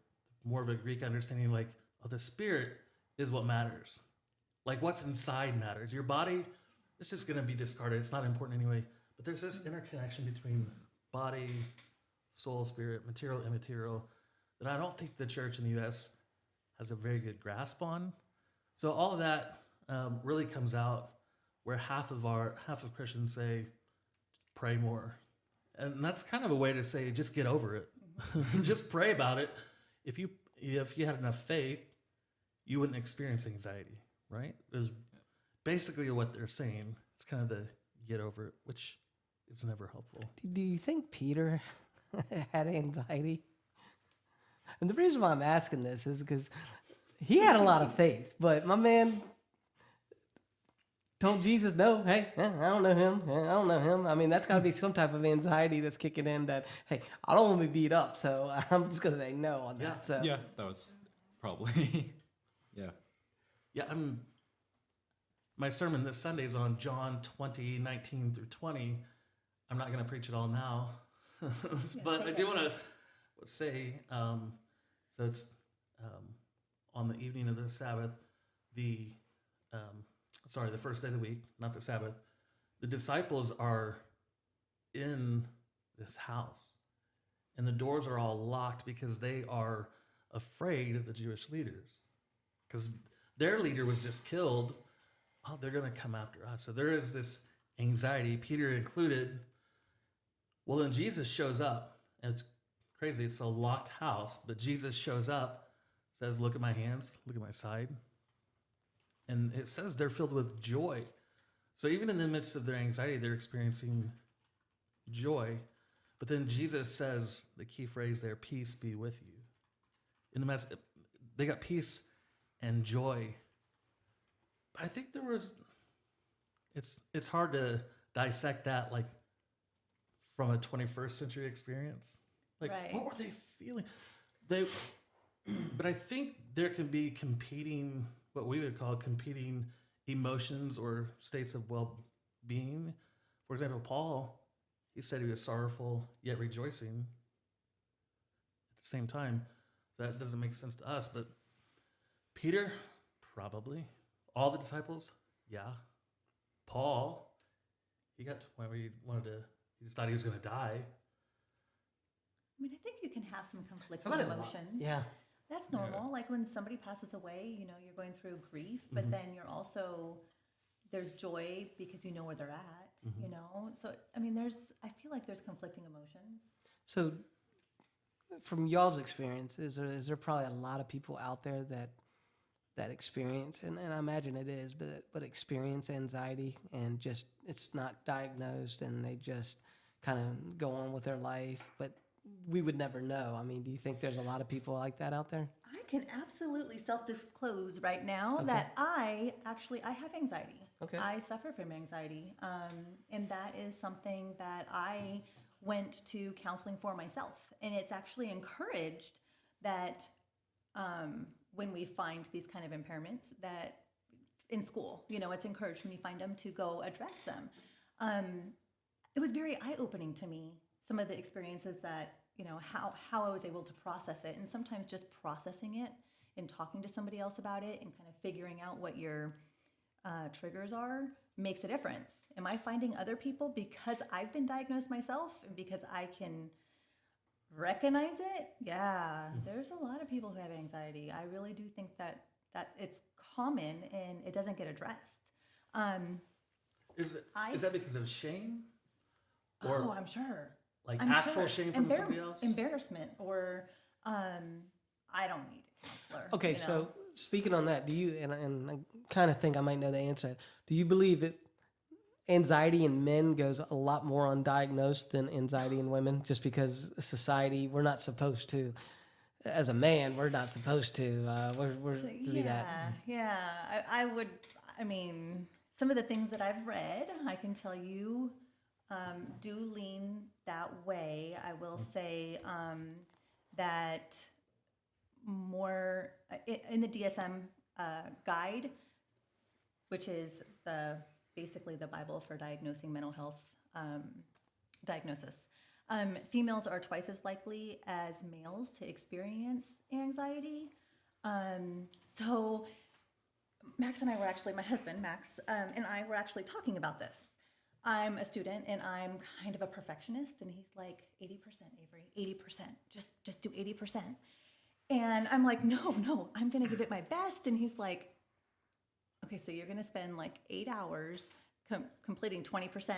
more of a Greek understanding, like, oh, the spirit is what matters. Like what's inside matters. Your body, it's just going to be discarded. It's not important anyway. But there's this interconnection between body, soul, spirit, material, immaterial, that I don't think the church in the U.S. has a very good grasp on. So all of that really comes out where half of Christians say, pray more. And that's kind of a way to say, just get over it. Just pray about it. If you had enough faith, you wouldn't experience anxiety, right? Is basically what they're saying. It's kind of the get over it, which is never helpful. Do you think Peter had anxiety? And the reason why I'm asking this is because he had a lot of faith, but my man told Jesus, no, hey, I don't know him. I don't know him. I mean, that's got to be some type of anxiety that's kicking in that, hey, I don't want to be beat up, so I'm just going to say no on that. Yeah. So. Yeah, that was probably. Yeah. Yeah, my sermon this Sunday is on John 20, 19 through 20. I'm not going to preach it all now, but I do want to say, so it's on the evening of the Sabbath, the first day of the week, not the Sabbath, the disciples are in this house, and the doors are all locked because they are afraid of the Jewish leaders, because their leader was just killed. Oh, they're going to come after us. So there is this anxiety, Peter included. Well, then Jesus shows up, and it's crazy. It's a locked house, but Jesus shows up, says, look at my hands, look at my side. And it says they're filled with joy. So even in the midst of their anxiety, they're experiencing joy. But then Jesus says the key phrase there, peace be with you. In the mess, they got peace and joy. But I think it's hard to dissect that like from a 21st century experience. Like, Right. what were they feeling? But I think there can be what we would call competing emotions or states of well-being. For example, Paul, he said he was sorrowful yet rejoicing at the same time. So that doesn't make sense to us, but Peter, probably. All the disciples, yeah. Paul, he got to the point where he just thought he was going to die. I mean, I think you can have some conflicting How about it? emotions. Yeah. That's normal. Like when somebody passes away, you know, you're going through grief, but Mhm. then you're also, there's joy because you know where they're at, Mhm. you know? So, I mean, I feel like there's conflicting emotions. So, from y'all's experience, is there probably a lot of people out there that experience, and I imagine it is, but experience anxiety and just it's not diagnosed and they just kind of go on with their life, but we would never know. I mean, do you think there's a lot of people like that out there? I can absolutely self-disclose right now Okay. that I have anxiety. Okay. I suffer from anxiety. And that is something that I went to counseling for myself. And it's actually encouraged that when we find these kind of impairments that in school, you know, it's encouraged when you find them to go address them. It was very eye-opening to me, some of the experiences that, you know, how I was able to process it. And sometimes just processing it and talking to somebody else about it and kind of figuring out what your triggers are makes a difference. Am I finding other people because I've been diagnosed myself and because I can recognize it? Yeah, there's a lot of people who have anxiety. I really do think that it's common and it doesn't get addressed. Is I- that because of shame? Oh, I'm sure. Like I'm actual sure. shame from somebody else? Embarrassment, or I don't need a counselor. Okay, you know? so speaking on that, do you and I kind of think I might know the answer. Do you believe that anxiety in men goes a lot more undiagnosed than anxiety in women? Just because society, we're not supposed to, as a man, we're not supposed to. We're So, to be that. yeah. I would. I mean, some of the things that I've read, I can tell you, do lean that way. I will say that more in the DSM guide, which is basically the Bible for diagnosing mental health diagnosis. Females are twice as likely as males to experience anxiety. So Max and I were actually, my husband, Max, and I were actually talking about this. I'm a student and I'm kind of a perfectionist, and he's like, 80%, Avery, 80%, just do 80%. And I'm like, no, I'm gonna give it my best. And he's like, okay, so you're gonna spend like 8 hours completing 20%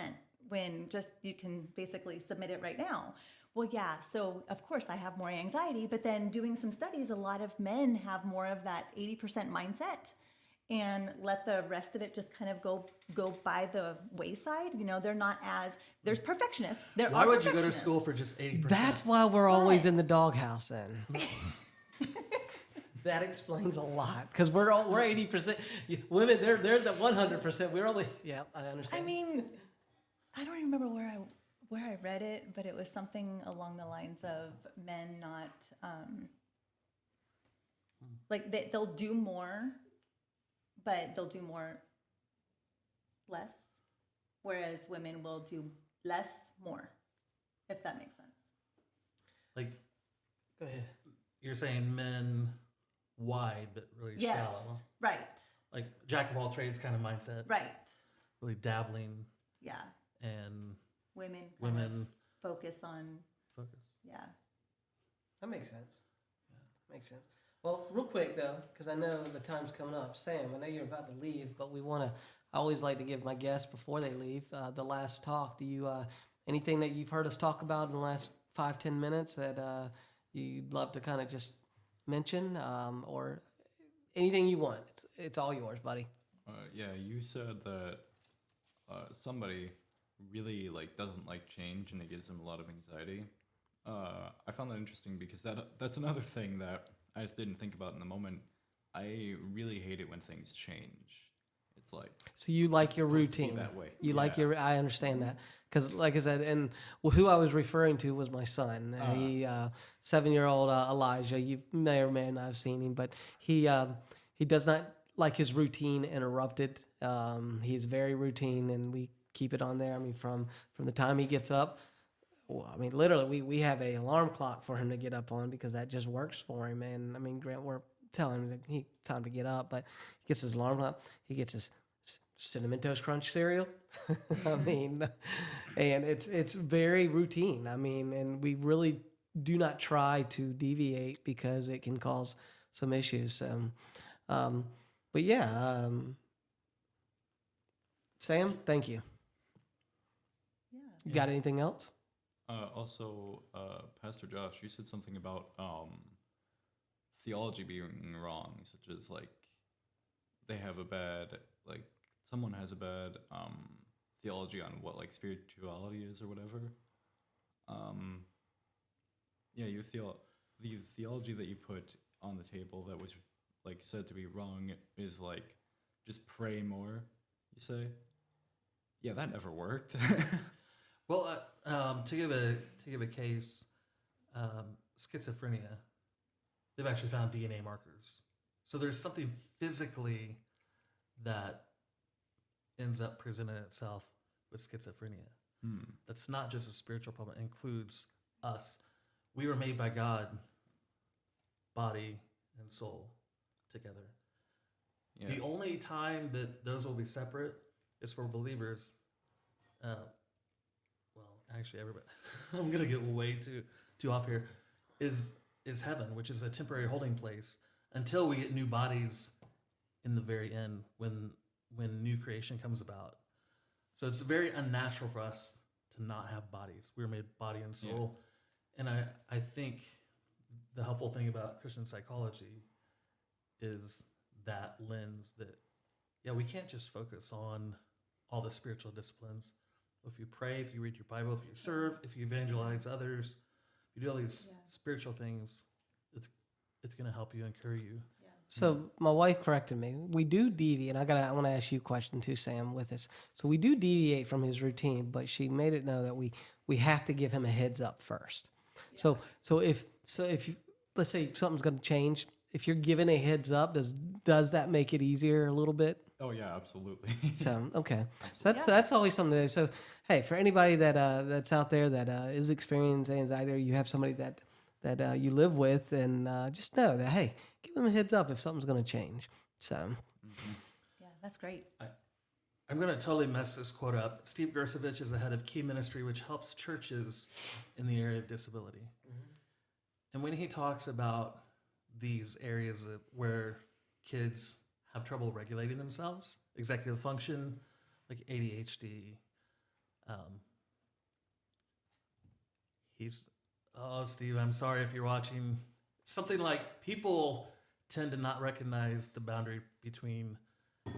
when just you can basically submit it right now. Well, yeah, so of course I have more anxiety, but then doing some studies, a lot of men have more of that 80% mindset and let the rest of it just kind of go by the wayside. You know, they're not as, there's perfectionists. Why would you go to school for just 80%? That's why we're always But- in the doghouse then. That explains a lot because we're 80%. Women, they're the 100%. We're only I understand. I mean, I don't even remember where I read it, but it was something along the lines of men not like they'll do more, but they'll do more less, whereas women will do less more, if that makes sense. Like Go ahead. you're saying men wide but really Yes, shallow. right, Like jack of all trades kind of mindset. right, Really dabbling yeah. and Women kind women of focus on, focus. yeah. That makes sense. Makes sense. Well, real quick though, because I know the time's coming up. Sam, I know you're about to leave, but we want to. I always like to give my guests before they leave the last talk. Do you anything that you've heard us talk about in the last 5-10 minutes that you'd love to kind of just mention, or anything you want? It's all yours, buddy. Yeah, you said that somebody really doesn't like change and it gives them a lot of anxiety. I found that interesting because that's another thing that I just didn't think about in the moment. I really hate it when things change. It's like So you like it's your supposed to be routine. that way. You like Yeah. your. I understand that because, like I said, and who I was referring to was my son. He 7-year-old Elijah. You may or may not have seen him, but he does not like his routine interrupted. He's very routine, and we keep it on there. I mean, from the time he gets up, well, I mean, literally, we have a alarm clock for him to get up on because that just works for him. And I mean, Grant, we're telling him that he time to get up, but he gets his alarm clock. He gets his Cinnamon Toast Crunch cereal. I mean, and it's very routine. I mean, and we really do not try to deviate because it can cause some issues. But yeah, Sam, thank you. Yeah. You got anything else? Also, Pastor Josh, you said something about theology being wrong, such as like they have a bad, like someone has a bad theology on what like spirituality is or whatever. Yeah, the theology that you put on the table that was like said to be wrong is like just pray more. You say, yeah, that never worked. Well, to give a case, schizophrenia, they've actually found DNA markers. So there's something physically that ends up presenting itself with schizophrenia. That's not just a spiritual problem. It includes us. We were made by God, body and soul together. Yeah. The only time that those will be separate is for believers. Well, actually, everybody. I'm gonna get way too off here. Is heaven, which is a temporary holding place until we get new bodies in the very end when new creation comes about. So it's very unnatural for us to not have bodies. We were made body and soul. And I think the helpful thing about Christian psychology is that lens that, yeah, we can't just focus on all the spiritual disciplines. If you pray, if you read your Bible, if you serve, if you evangelize others, if you do all these spiritual things, it's going to help you, encourage you. So my wife corrected me. We do deviate. I want to ask you a question too, Sam, with this. So we do deviate from his routine, but she made it know that we have to give him a heads up first. Yeah. So if you, let's say something's going to change, if you're given a heads up, does that make it easier a little bit? Oh yeah, absolutely. So okay, so that's always something. So hey, for anybody that's out there that is experiencing anxiety, or you have somebody that you live with, and just know that, hey, give them a heads up if something's going to change. So, Yeah, that's great. I'm going to totally mess this quote up. Steve Gersovich is the head of Key Ministry, which helps churches in the area of disability. And when he talks about these areas where kids have trouble regulating themselves, executive function, like ADHD, Steve, I'm sorry if you're watching. Something like people tend to not recognize the boundary between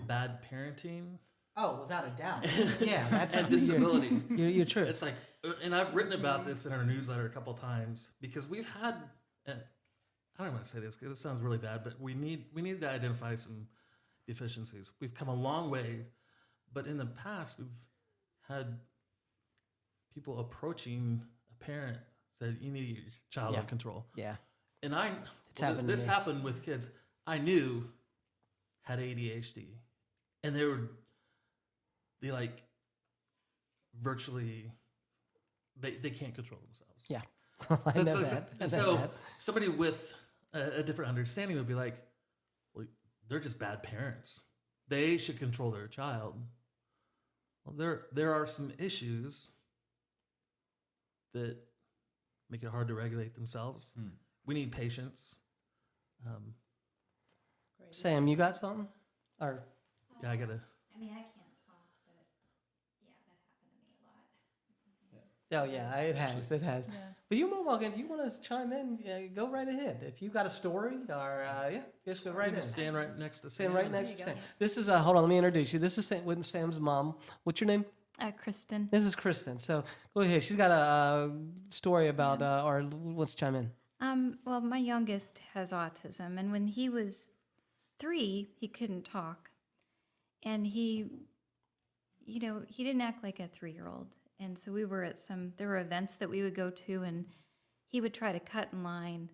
bad parenting. oh, without a doubt, yeah, that's and disability. You're true. It's like, and I've written about this in our newsletter a couple times because we've had. I don't want to say this because it sounds really bad, but we need to identify some deficiencies. We've come a long way, but in the past we've had people approaching a parent said, "You need your child under control." Yeah, and this happened happened with kids I knew had ADHD, and they like virtually they can't control themselves. yeah. I know that. So somebody with a different understanding would be like, well, they're just bad parents. They should control their child. Well, there are some issues that make it hard to regulate themselves. We need patience. Great. Sam, you got something? Or Yeah, I gotta. I mean, I can't talk, but yeah, that happened to me a lot. oh yeah, it has. Yeah. But you're more welcome. If you want to chime in, go right ahead. If you got a story, or just go right in. Stand right next to Stand Sam. right next to There you Sam. go. This is hold on. Let me introduce you. This is Sam's mom. What's your name? Kristen. This is Kristen. So go ahead. She's got a story about, or wants to chime in. Well, my youngest has autism, and when he was 3, he couldn't talk. And he didn't act like a 3-year-old. And so we were there were events that we would go to, and he would try to cut in line,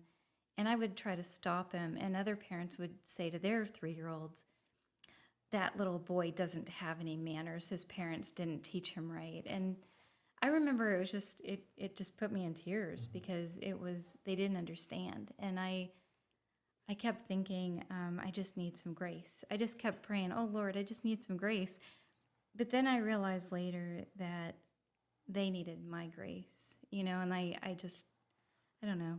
and I would try to stop him. And other parents would say to their 3-year-olds, that little boy doesn't have any manners. His parents didn't teach him right. And I remember it was just, it just put me in tears because they didn't understand. And I kept thinking, I just need some grace. I just kept praying, oh Lord, I just need some grace. But then I realized later that they needed my grace, and I don't know.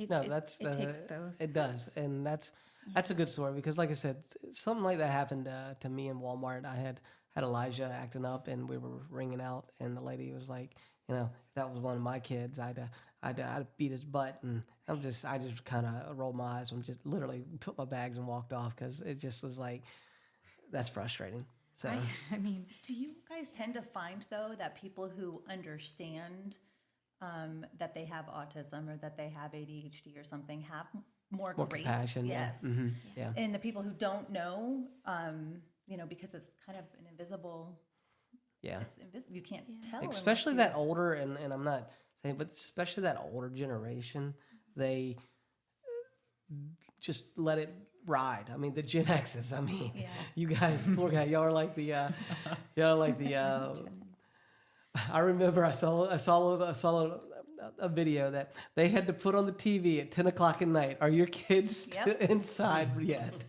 It takes both. It does, and that's a good story because, like I said, something like that happened to me in Walmart. I had Elijah acting up, and we were ringing out, and the lady was like, if that was one of my kids, I'd beat his butt, and I just kind of rolled my eyes and just literally took my bags and walked off because it just was like, that's frustrating. So I mean, Do you guys tend to find, though, that people who understand that they have autism or that they have ADHD or something have more grace? compassion, Yes. yeah, mm-hmm. Yeah. And the people who don't know, because it's kind of an invisible, Yeah. you can't Yeah. tell. unless Especially you- that older, and I'm not saying, but especially that older generation, they just let it ride. I mean, the Gen X's. I mean, Yeah. you guys, poor guy, y'all are like the, I remember I saw a video that they had to put on the TV at 10 o'clock at night. Are your kids still Yep. inside yet?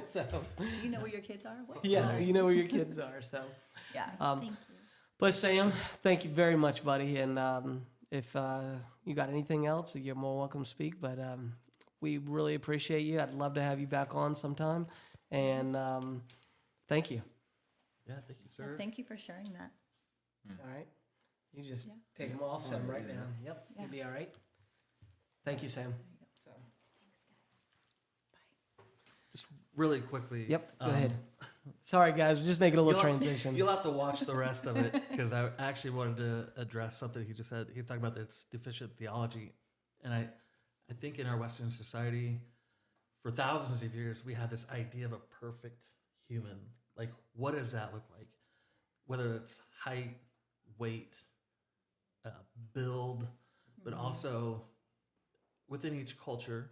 So, Do you know where your kids are? What? yes, do you know where your kids are? So, Yeah. thank you. but Sam, thank you very much, buddy. And if you got anything else, you're more welcome to speak. But we really appreciate you. I'd love to have you back on sometime. And thank you. Yeah, thank you, sir. Thank you for sharing that. All right. You just Yeah. take them off some right now. Yep, Yeah. you'll be all right. Thank you, Sam. So, Just really quickly. yep, go ahead. Sorry, guys, we're just making a little transition. You'll have to watch the rest of it because I actually wanted to address something he just said. He's talking about this deficient theology, and I think in our Western society, for thousands of years, we have this idea of a perfect human. Like, what does that look like? Whether it's height, weight, build, but also within each culture,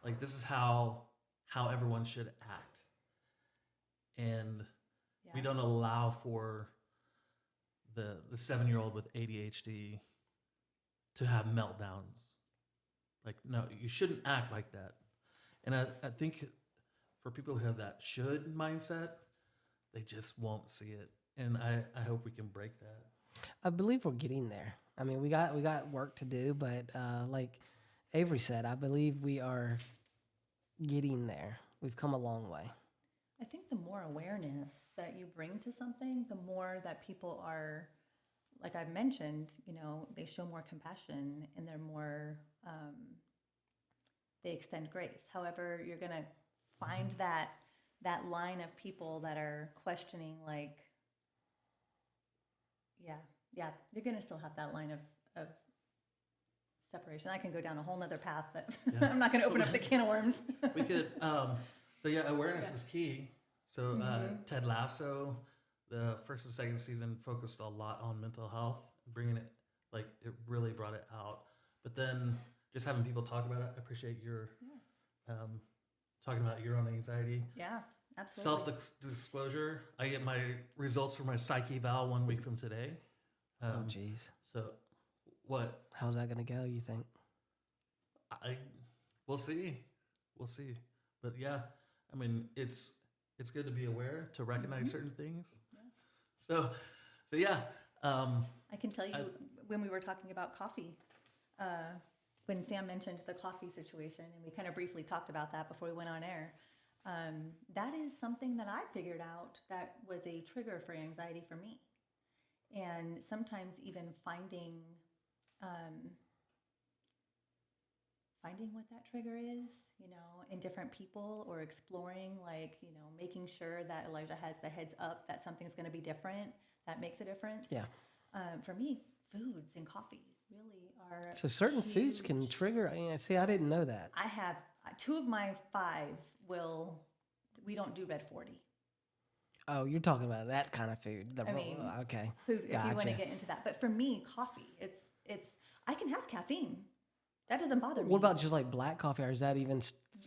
like this is how everyone should act. And we Yeah. don't allow for the 7-year-old with ADHD to have meltdowns. Like, no, you shouldn't act like that. And I think for people who have that should mindset, they just won't see it. And I hope we can break that. I believe we're getting there. I mean, we got work to do, but like Avery said, I believe we are getting there. We've come a long way. I think the more awareness that you bring to something, the more that people are, like I've mentioned, they show more compassion and they're more, they extend grace. However, you're going to find that line of people that are questioning, like, yeah, you're going to still have that line of separation. I can go down a whole nother path that Yeah. I'm not going to open up the can of worms. We could, so yeah, awareness is key. So Ted Lasso, the first and second season focused a lot on mental health, bringing it, like it really brought it out. But then just having people talk about it, I appreciate your talking about your own anxiety. Yeah, absolutely. Self-disclosure, I get my results for my psych eval 1 week from today. Oh, jeez. So what? How's that going to go, you think? We'll see. But yeah, I mean, it's good to be aware, to recognize certain things. So yeah. I can tell you when we were talking about coffee, when Sam mentioned the coffee situation, and we kind of briefly talked about that before we went on air, that is something that I figured out that was a trigger for anxiety for me. And sometimes even finding what that trigger is, in different people, or exploring, like, making sure that Elijah has the heads up that something's going to be different, that makes a difference. Yeah. For me, foods and coffee really are. So certain foods can huge. trigger. See, I didn't know that. I have 2 of my 5 we don't do red 40. Oh, you're talking about that kind of food. Okay. Food, if you want to Gotcha. get into that. But for me, coffee, it's I can have caffeine. That doesn't bother me. What about just like black coffee, or is that even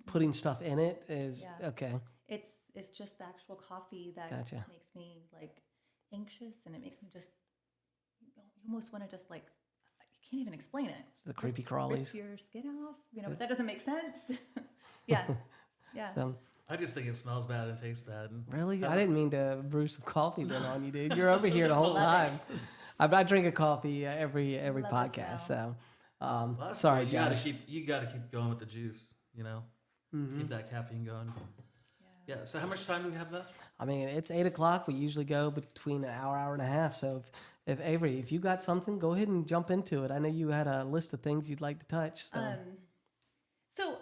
putting stuff in it? Yeah. Okay. It's it's just the actual coffee that Gotcha. makes me like anxious, and it makes me just, you almost want to just like, you can't even explain it. The creepy Rip crawlies. your skin off, but that doesn't make sense. Yeah, yeah. So, I just think it smells bad and tastes bad. really? I didn't mean to brew some coffee then on you, dude. You're over here the whole Love time. I drink a coffee every Love the podcast. smell. So, Well, that's sorry, cool. Josh. You gotta keep going with the juice, keep that caffeine going. Yeah. So how much time do we have left? I mean, it's 8 o'clock. We usually go between an hour and a half. So, if Avery, if you got something, go ahead and jump into it. I know you had a list of things you'd like to touch. So. So,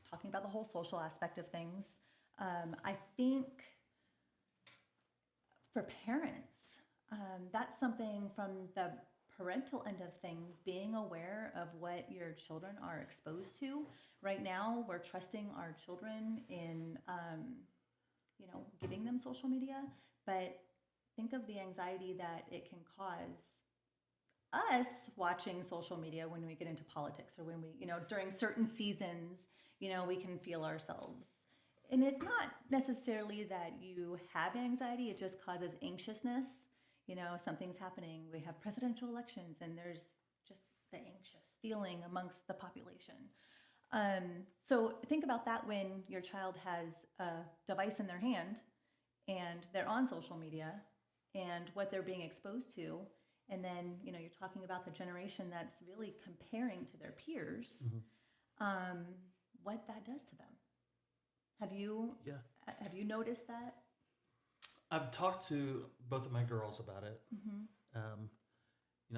talking about the whole social aspect of things, I think for parents, that's something from the parental end of things, being aware of what your children are exposed to. Right now, we're trusting our children in, giving them social media, but think of the anxiety that it can cause us watching social media when we get into politics, or when we, during certain seasons, we can feel ourselves. And it's not necessarily that you have anxiety, it just causes anxiousness. Something's happening. We have presidential elections, and there's just the anxious feeling amongst the population. So think about that when your child has a device in their hand and they're on social media and what they're being exposed to. And then, you're talking about the generation that's really comparing to their peers, what that does to them. Have you noticed that? I've talked to both of my girls about it.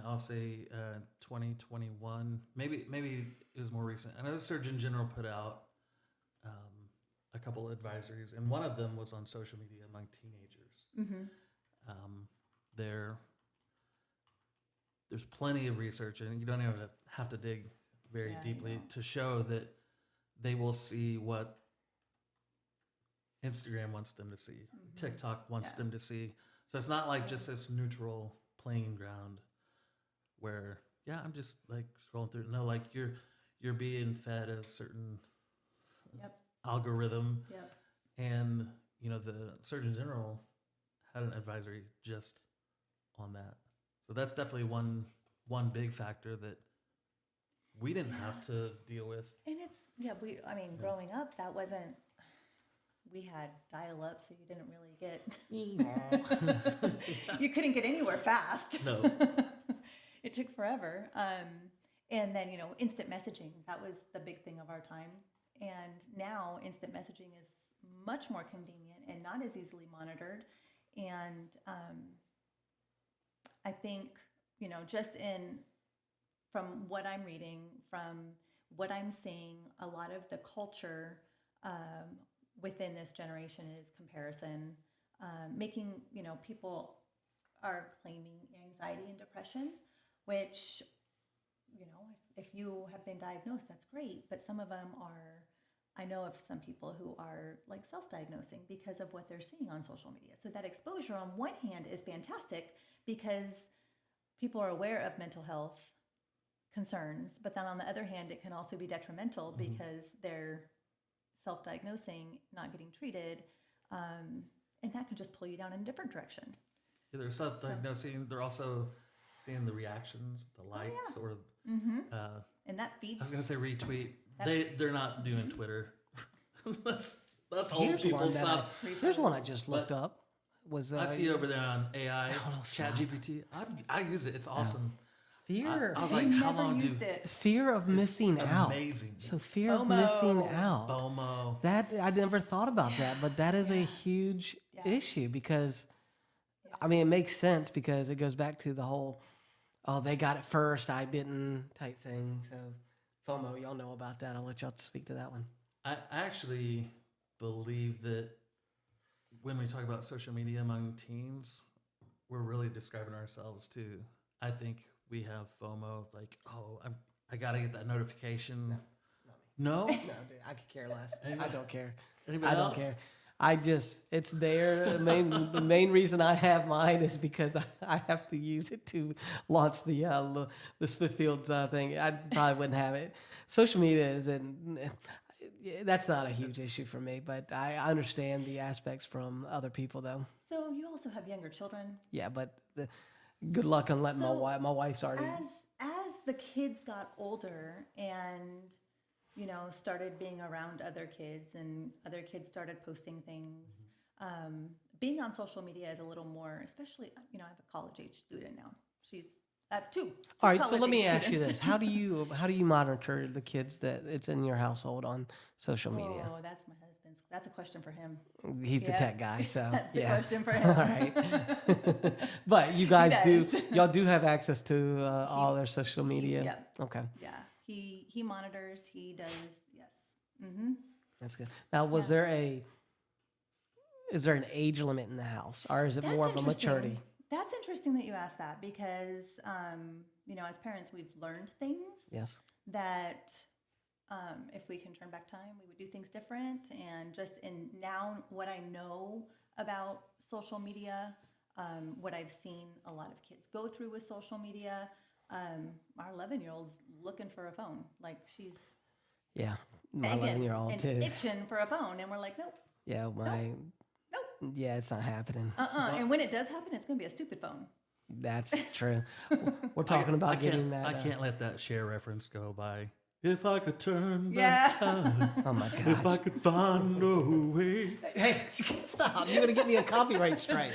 I'll say 2021, maybe it was more recent. I know the Surgeon General put out a couple of advisories, and one of them was on social media among teenagers. There's plenty of research, and you don't even have to dig very deeply to show that they will see what Instagram wants them to see, TikTok wants them to see. So it's not like just this neutral playing ground where, I'm just like scrolling through. No, like you're being fed a certain algorithm. Yep. And, the Surgeon General had an advisory just on that. So that's definitely one big factor that we didn't have to deal with. And growing up, that wasn't, we had dial-up, so you didn't really get, you couldn't get anywhere fast. No. It took forever. And then, instant messaging, that was the big thing of our time. And now instant messaging is much more convenient and not as easily monitored. And I think, from what I'm reading, from what I'm seeing, a lot of the culture within this generation is comparison, making, people are claiming anxiety and depression, which, if you have been diagnosed, that's great. But some of them are, I know of some people who are like self-diagnosing because of what they're seeing on social media. So that exposure on one hand is fantastic because people are aware of mental health concerns, but then on the other hand, it can also be detrimental because they're self-diagnosing, not getting treated, and that can just pull you down in a different direction. Yeah, they're self-diagnosing. They're also seeing the reactions, the likes, or And that feeds. I was gonna say retweet. They're not doing Twitter. that's old Here's people one that stuff. here's one I just looked up. Was I see over there on AI, stop. ChatGPT. I use it. It's awesome. fear. I was I like, how never long do used it. Fear of missing out. amazing. So fear of FOMO. missing out. FOMO. That I never thought about that, but that is a huge issue because, I mean, it makes sense because it goes back to the whole, oh, they got it first, I didn't type thing. So FOMO, y'all know about that. I'll let y'all speak to that one. I actually believe that when we talk about social media among teens, we're really describing ourselves too. I think we have FOMO, like, oh, I got to get that notification. No? No, dude, I could care less. I don't care. Anybody I don't else? care. It's there. The main reason I have mine is because I have to use it to launch the Smithfields thing. I probably wouldn't have it. Social media is, and that's not a huge issue for me, but I understand the aspects from other people, though. So you also have younger children. Yeah, but good luck on letting So, my wife's already. As the kids got older and started being around other kids and other kids started posting things, being on social media is a little more, especially I have a college age student now. I have two. All right, so let me college-age ask you students. this: how do you monitor the kids that it's in your household on social media? Oh, that's my husband's. That's a question for him. He's the Yeah. tech guy, so That's the yeah. question for him. All right, but you guys does. y'all do have access to all their social media. yeah. Okay, Yeah, he monitors. He does. Yes. Mm-hmm. that's good. Now, is there an age limit in the house, or is it That's more of a interesting. maturity? That's interesting that you asked that because, as parents, we've learned things Yes. that if we can turn back time, we would do things different. And just in now, what I know about social media, what I've seen a lot of kids go through with social media, our 11-year-old's looking for a phone. Like she's Yeah, my begging 11-year-old and too. itching for a phone. And we're like, nope, Yeah, nope. yeah, it's not happening. And when it does happen, it's going to be a stupid phone. That's true. We're talking about getting that. I can't let that share reference go by. If I could turn Yeah. back time, Oh my if I gosh! could find a way. Hey, stop! You're gonna get me a copyright strike.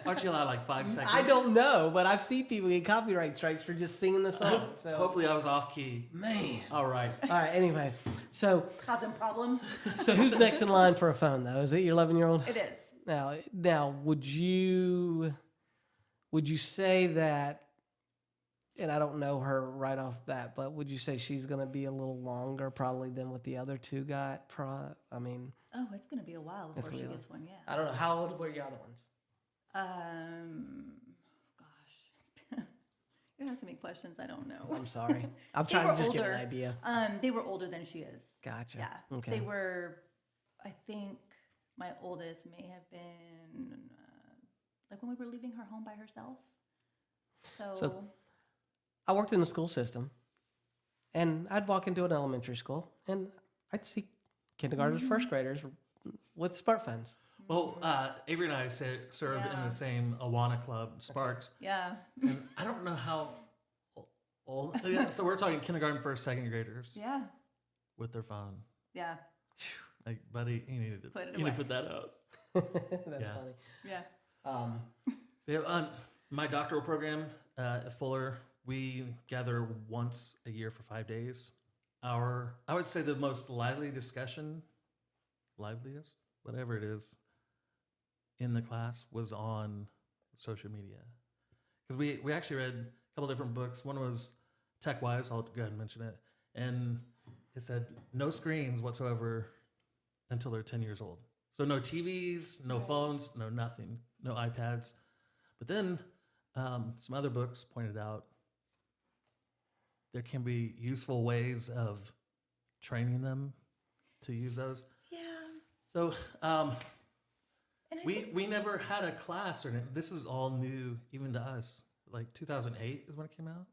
Aren't you allowed like 5 seconds? I don't know, but I've seen people get copyright strikes for just singing the song. So, Hopefully, I was off key. man. All right. All right. Anyway, so Causing problems. who's next in line for a phone though? Is it your 11-year-old? It is. Now, would you say that? And I don't know her right off that, but would you say she's going to be a little longer probably than what the other two got? I mean, Oh, it's going to be a while before gonna she be a gets one. Yeah. I don't know. How old were your other ones? Gosh, you're asking me questions I don't know. I'm sorry. I'm They trying were to just get an older. idea. They were older than she is. Gotcha. Yeah. Okay. They were. I think my oldest may have been like when we were leaving her home by herself. So I worked in the school system, and I'd walk into an elementary school, and I'd see kindergartners, first graders with smartphones. Well, Avery and I served in Yeah. the same Awana club, Sparks. yeah. And I don't know how old. Yeah, so we're talking kindergarten, first, second graders Yeah. with their phone. Yeah. Like, buddy, you need to Put it you need to away. put that out. That's Yeah. funny. Yeah. So yeah, my doctoral program at Fuller, we gather once a year for 5 days. I would say the most liveliest, whatever it is, in the class was on social media. Because we actually read a couple different books. One was Tech Wise, I'll go ahead and mention it. And it said no screens whatsoever until they're 10 years old. So no TVs, no phones, no nothing, no iPads. But then some other books pointed out there can be useful ways of training them to use those. Yeah. So And I think we never had a class or anything. This is all new even to us. Like 2008 is when it came out,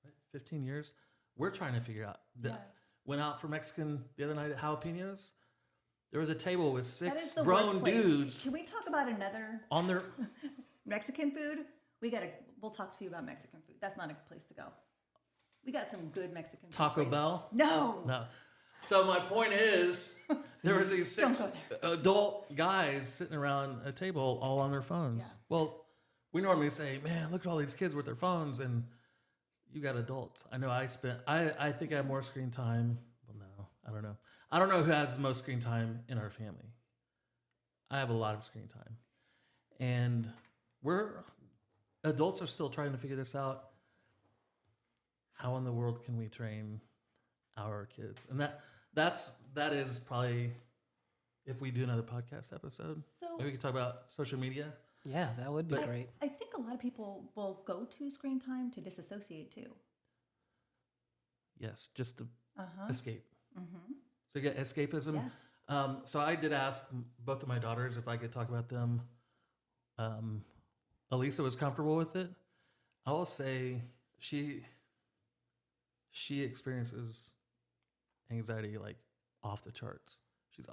right? 15 years. We're trying to figure out. Yeah. Went out for Mexican the other night at Jalapenos. There was a table with that is 6 the grown worst place. dudes Can we talk about another on their. Mexican food? We'll talk to you about Mexican food. That's not a place to go. We got some good Mexican food. Taco places. Bell? No. No. So my point is, there was these Don't 6 go adult guys sitting around a table all on their phones. Yeah. Well, we normally say, man, look at all these kids with their phones, and you got adults. I know I think I have more screen time. Well, no, I don't know. I don't know who has the most screen time in our family. I have a lot of screen time. And adults are still trying to figure this out. How in the world can we train our kids? And that is probably, if we do another podcast episode, So maybe we could talk about social media. Yeah, that would be great. I think a lot of people will go to screen time to disassociate too. Yes, just to Uh-huh. escape. Mm-hmm. So you get escapism. Yeah. So I did ask both of my daughters if I could talk about them. Elisa was comfortable with it. I will say she experiences anxiety like off the charts. She's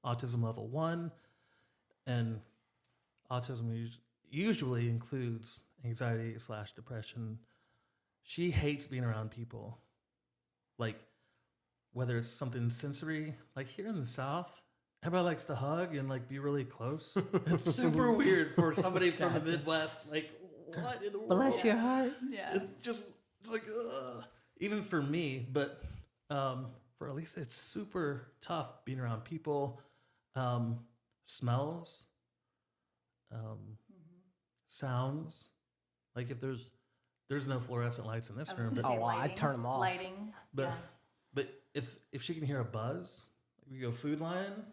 autism level 1, and autism usually includes anxiety/depression. She hates being around people, like whether it's something sensory, like here in the South, everybody likes to hug and like be really close. It's super weird for somebody from the Midwest. Like, what in the world? Bless your heart. Yeah. It's like, ugh. Even for me, but for Elisa, it's super tough being around people, smells, sounds. Like if there's no fluorescent lights in this I was room, gonna but say Oh, I'd lighting, turn 'em off. Lighting. but Yeah. but if she can hear a buzz, like we go Food Lion,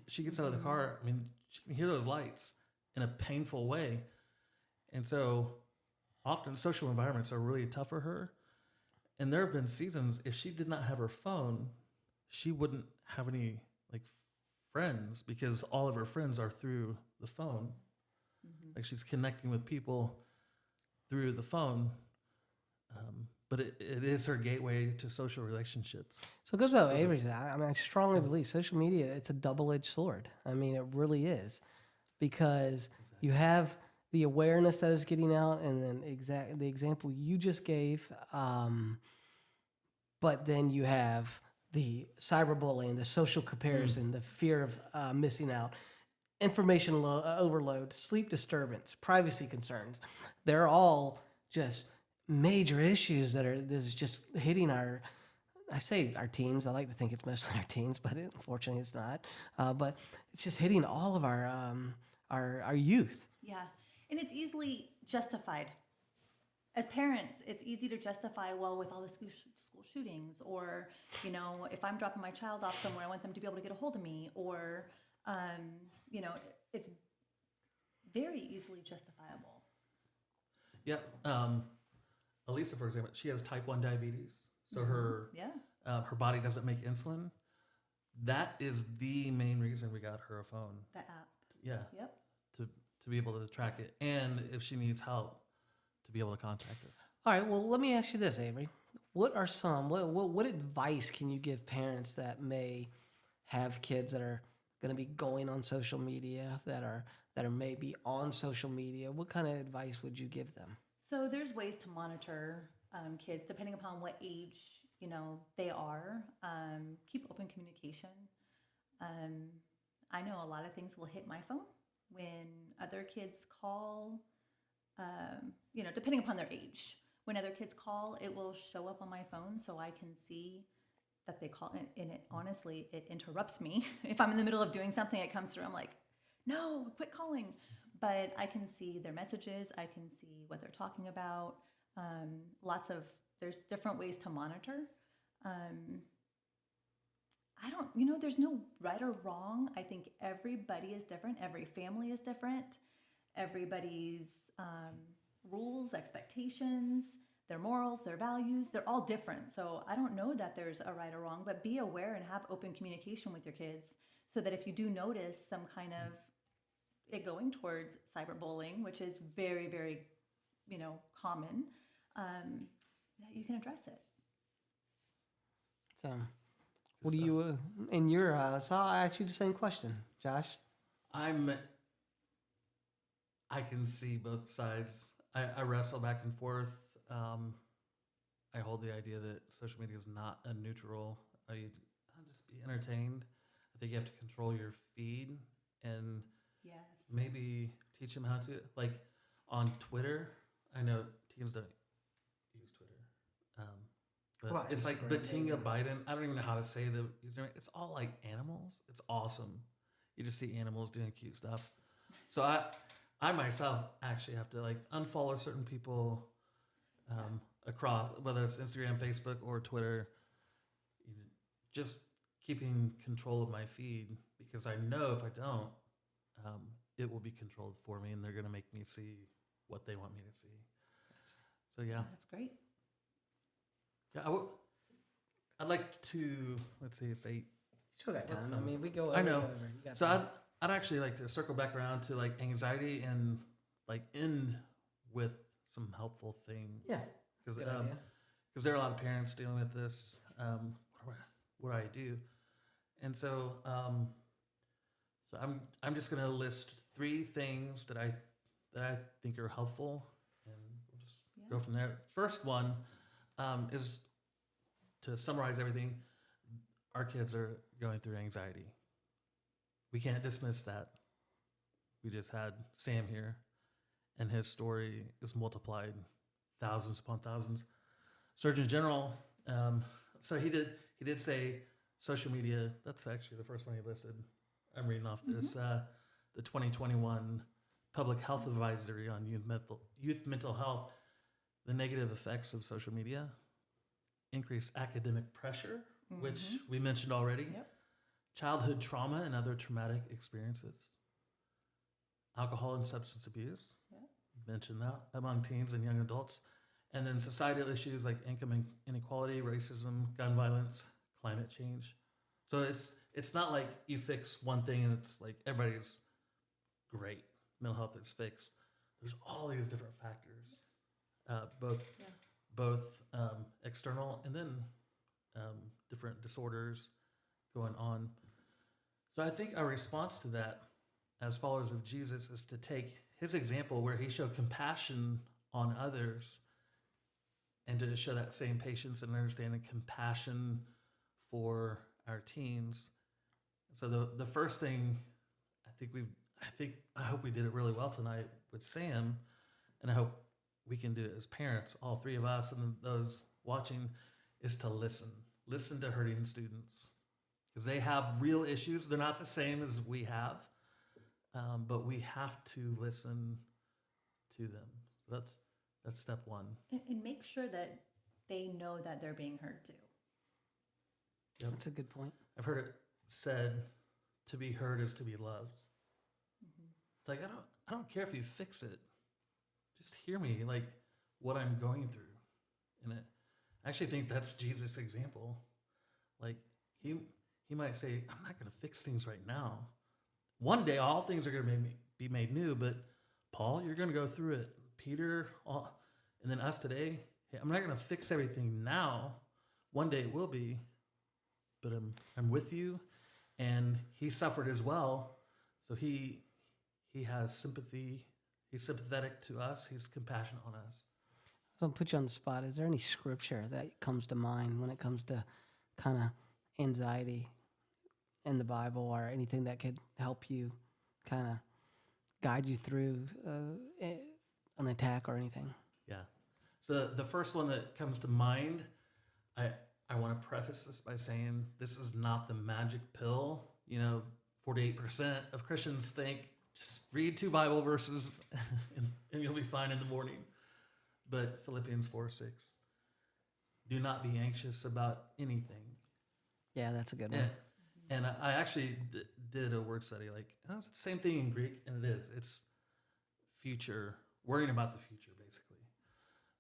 she gets out of the car. I mean, she can hear those lights in a painful way, and so often social environments are really tough for her. And there have been seasons if she did not have her phone, she wouldn't have any like friends because all of her friends are through the phone. Like she's connecting with people through the phone. But it is her gateway to social relationships. So it goes about Avery said. I mean, I strongly believe social media, it's a double-edged sword. I mean, it really is. Because you have the awareness that is getting out and then the example you just gave. But then you have the cyberbullying, the social comparison, the fear of missing out, information overload, sleep disturbance, privacy concerns. They're all just major issues that is just hitting our teens. I like to think it's mostly our teens, but unfortunately it's not. But it's just hitting all of our youth. Yeah. And it's easily justified. As parents, it's easy to justify, well, with all the school shootings, or, you know, if I'm dropping my child off somewhere, I want them to be able to get a hold of me, or, you know, it's very easily justifiable. Yeah. Elisa, for example, she has type 1 diabetes. So her her body doesn't make insulin. That is the main reason we got her a phone. The app. Yeah. Yep. To be able to track it. And if she needs help, to be able to contact us. All right, well, let me ask you this, Avery. What advice can you give parents that may have kids that are going to be going on social media, that are maybe on social media? What kind of advice would you give them? So there's ways to monitor kids depending upon what age, you know, they are. Keep open communication. I know a lot of things will hit my phone when other kids call, you know, depending upon their age. When other kids call, it will show up on my phone so I can see that they call, and it honestly, it interrupts me. If I'm in the middle of doing something, it comes through, I'm like, no, quit calling. But I can see their messages, I can see what they're talking about. There's different ways to monitor. There's no right or wrong. I think everybody is different. Every family is different. Everybody's rules, expectations, their morals, their values, they're all different. So I don't know that there's a right or wrong, but be aware and have open communication with your kids so that if you do notice some kind of it going towards cyberbullying, which is very, very, you know, common, that you can address it. So, what do you, in your, so I'll ask you the same question, Josh. I can see both sides. I wrestle back and forth. I hold the idea that social media is not a neutral. I'll just be entertained. I think you have to control your feed and Yes. maybe teach them how to, like on Twitter. I know teens don't use Twitter. But Well, it's like Instagram, Batinga Biden. I don't even know how to say the username. It's all like animals. It's awesome. You just see animals doing cute stuff. So I myself actually have to like unfollow certain people across, whether it's Instagram, Facebook, or Twitter. Just keeping control of my feed, because I know if I don't, it will be controlled for me, and they're going to make me see what they want me to see. So yeah, That's great. yeah. I'd like to, let's see, it's 8. Still got time. I mean, we go. I know. over. You got So time. I'd actually like to circle back around to like anxiety and like end with some helpful things. Yeah, because Good idea. there are a lot of parents dealing with this. What do I do? And so, I'm just gonna list 3 things that I think are helpful, and we'll just go from there. First one is to summarize everything. Our kids are going through anxiety. We can't dismiss that. We just had Sam here, and his story is multiplied thousands upon thousands. Surgeon General, so he did say social media. That's actually the first one he listed. I'm reading off this, the 2021 Public Health Advisory on youth mental health, the negative effects of social media, increased academic pressure, which we mentioned already, Yep. childhood trauma and other traumatic experiences, alcohol and substance abuse, Yep. mentioned that among teens and young adults, and then societal issues like income inequality, racism, gun violence, climate change. So it's not like you fix one thing and it's like everybody's great. Mental health is fixed. There's all these different factors, both external and then different disorders going on. So I think our response to that as followers of Jesus is to take his example where he showed compassion on others and to show that same patience and understanding, compassion for our teens. So the first thing I hope we did it really well tonight with Sam, and I hope we can do it as parents, all 3 of us and those watching, is to listen to hurting students, because they have real issues. They're not the same as we have, but we have to listen to them. So that's step 1. And make sure that they know that they're being heard too. Yep. That's a good point. I've heard it said, to be heard is to be loved. It's like, I don't care if you fix it. Just hear me, like what I'm going through. And I actually think that's Jesus' example. Like he might say, I'm not going to fix things right now. One day, all things are going to be made new, but Paul, you're going to go through it. Peter, and then us today, hey, I'm not going to fix everything now. One day it will be, but I'm with you. And he suffered as well. So he has sympathy. He's sympathetic to us. He's compassionate on us. So I'll put you on the spot. Is there any scripture that comes to mind when it comes to kind of anxiety in the Bible, or anything that could help you kind of guide you through an attack or anything? Yeah. So the first one that comes to mind, I want to preface this by saying this is not the magic pill. 48% of Christians think just read 2 Bible verses and you'll be fine in the morning. But Philippians 4:6, do not be anxious about anything. Yeah, that's a good one. And I actually did a word study, like, it's the same thing in Greek, and it is. It's future, worrying about the future, basically.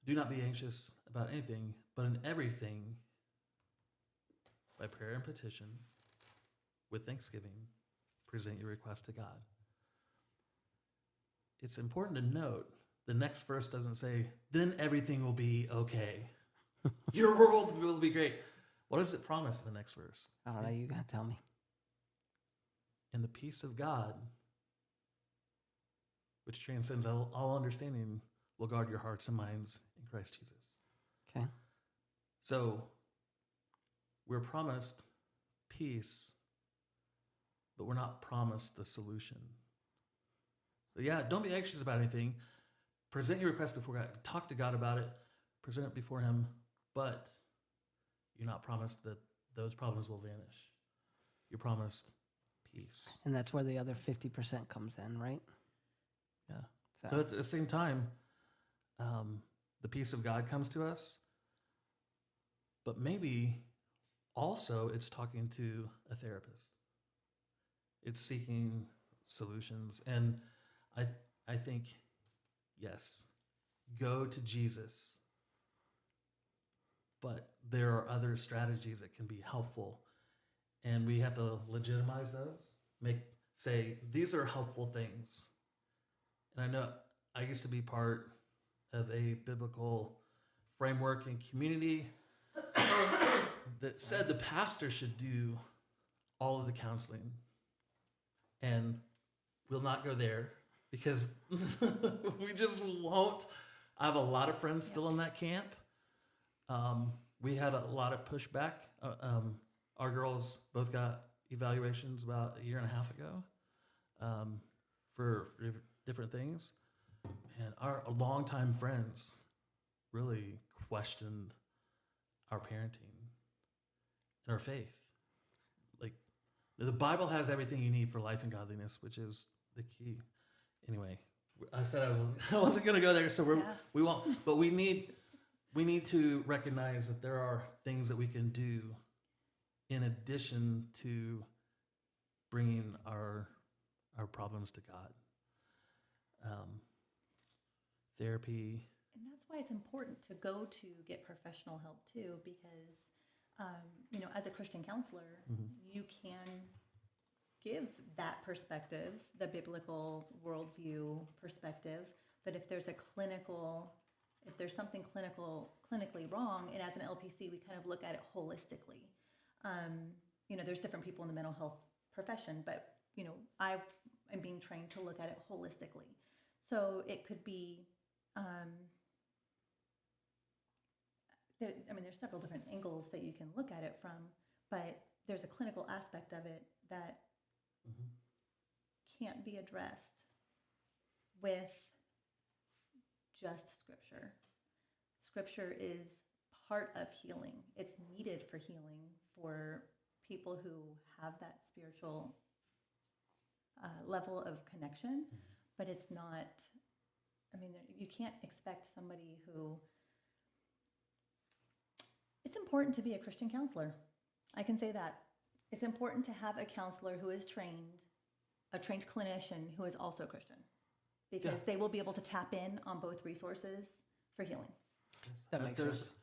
Do not be anxious about anything, but in everything, by prayer and petition, with thanksgiving, present your request to God. It's important to note, the next verse doesn't say, then everything will be okay. Your world will be great. What does it promise in the next verse? I don't know. You got to tell me. And the peace of God, which transcends all understanding, will guard your hearts and minds in Christ Jesus. Okay. So we're promised peace, but we're not promised the solution. So yeah, don't be anxious about anything. Present your request before God. Talk to God about it. Present it before him, but you're not promised that those problems will vanish. You're promised peace. And that's where the other 50% comes in, right? Yeah. So at the same time, the peace of God comes to us, but maybe also it's talking to a therapist. It's seeking solutions. And I think, yes, go to Jesus. But there are other strategies that can be helpful. And we have to legitimize those. Say, these are helpful things. And I know I used to be part of a biblical framework and community that said the pastor should do all of the counseling. And we'll not go there because we just won't. I have a lot of friends still in that camp. We had a lot of pushback. Our girls both got evaluations about a year and a half ago for different things. And our longtime friends really questioned our parenting and our faith. Like, the Bible has everything you need for life and godliness, which is the key. Anyway, I said I wasn't going to go there, so we won't. But we need to recognize that there are things that we can do in addition to bringing our problems to God. Therapy. And that's why it's important to go to get professional help too, because, as a Christian counselor, you can give that perspective, the biblical worldview perspective. But if there's something clinically wrong, and as an LPC, we kind of look at it holistically. There's different people in the mental health profession, but, I am being trained to look at it holistically. So it could be, there's several different angles that you can look at it from, but there's a clinical aspect of it that can't be addressed with just Scripture. Scripture is part of healing. It's needed for healing for people who have that spiritual level of connection, but it's not, you can't expect somebody who, it's important to be a Christian counselor. I can say that. It's important to have a counselor who is trained, a trained clinician who is also Christian, because they will be able to tap in on both resources for healing. That makes sense.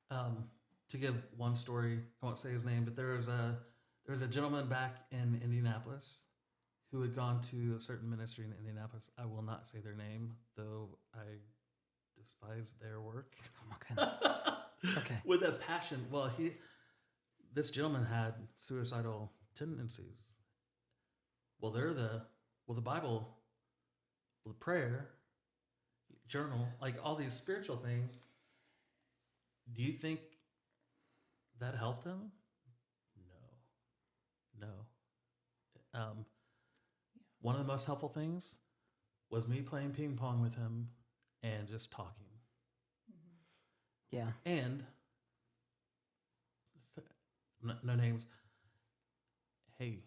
To give one story, I won't say his name, but there was a gentleman back in Indianapolis who had gone to a certain ministry in Indianapolis. I will not say their name, though I despise their work. Oh my goodness. Okay. With a passion. Well, this gentleman had suicidal tendencies. Well, the Bible, the prayer, journal, like all these spiritual things. Do you think that helped him? No. One of the most helpful things was me playing ping pong with him and just talking. Yeah. And no names. Hey,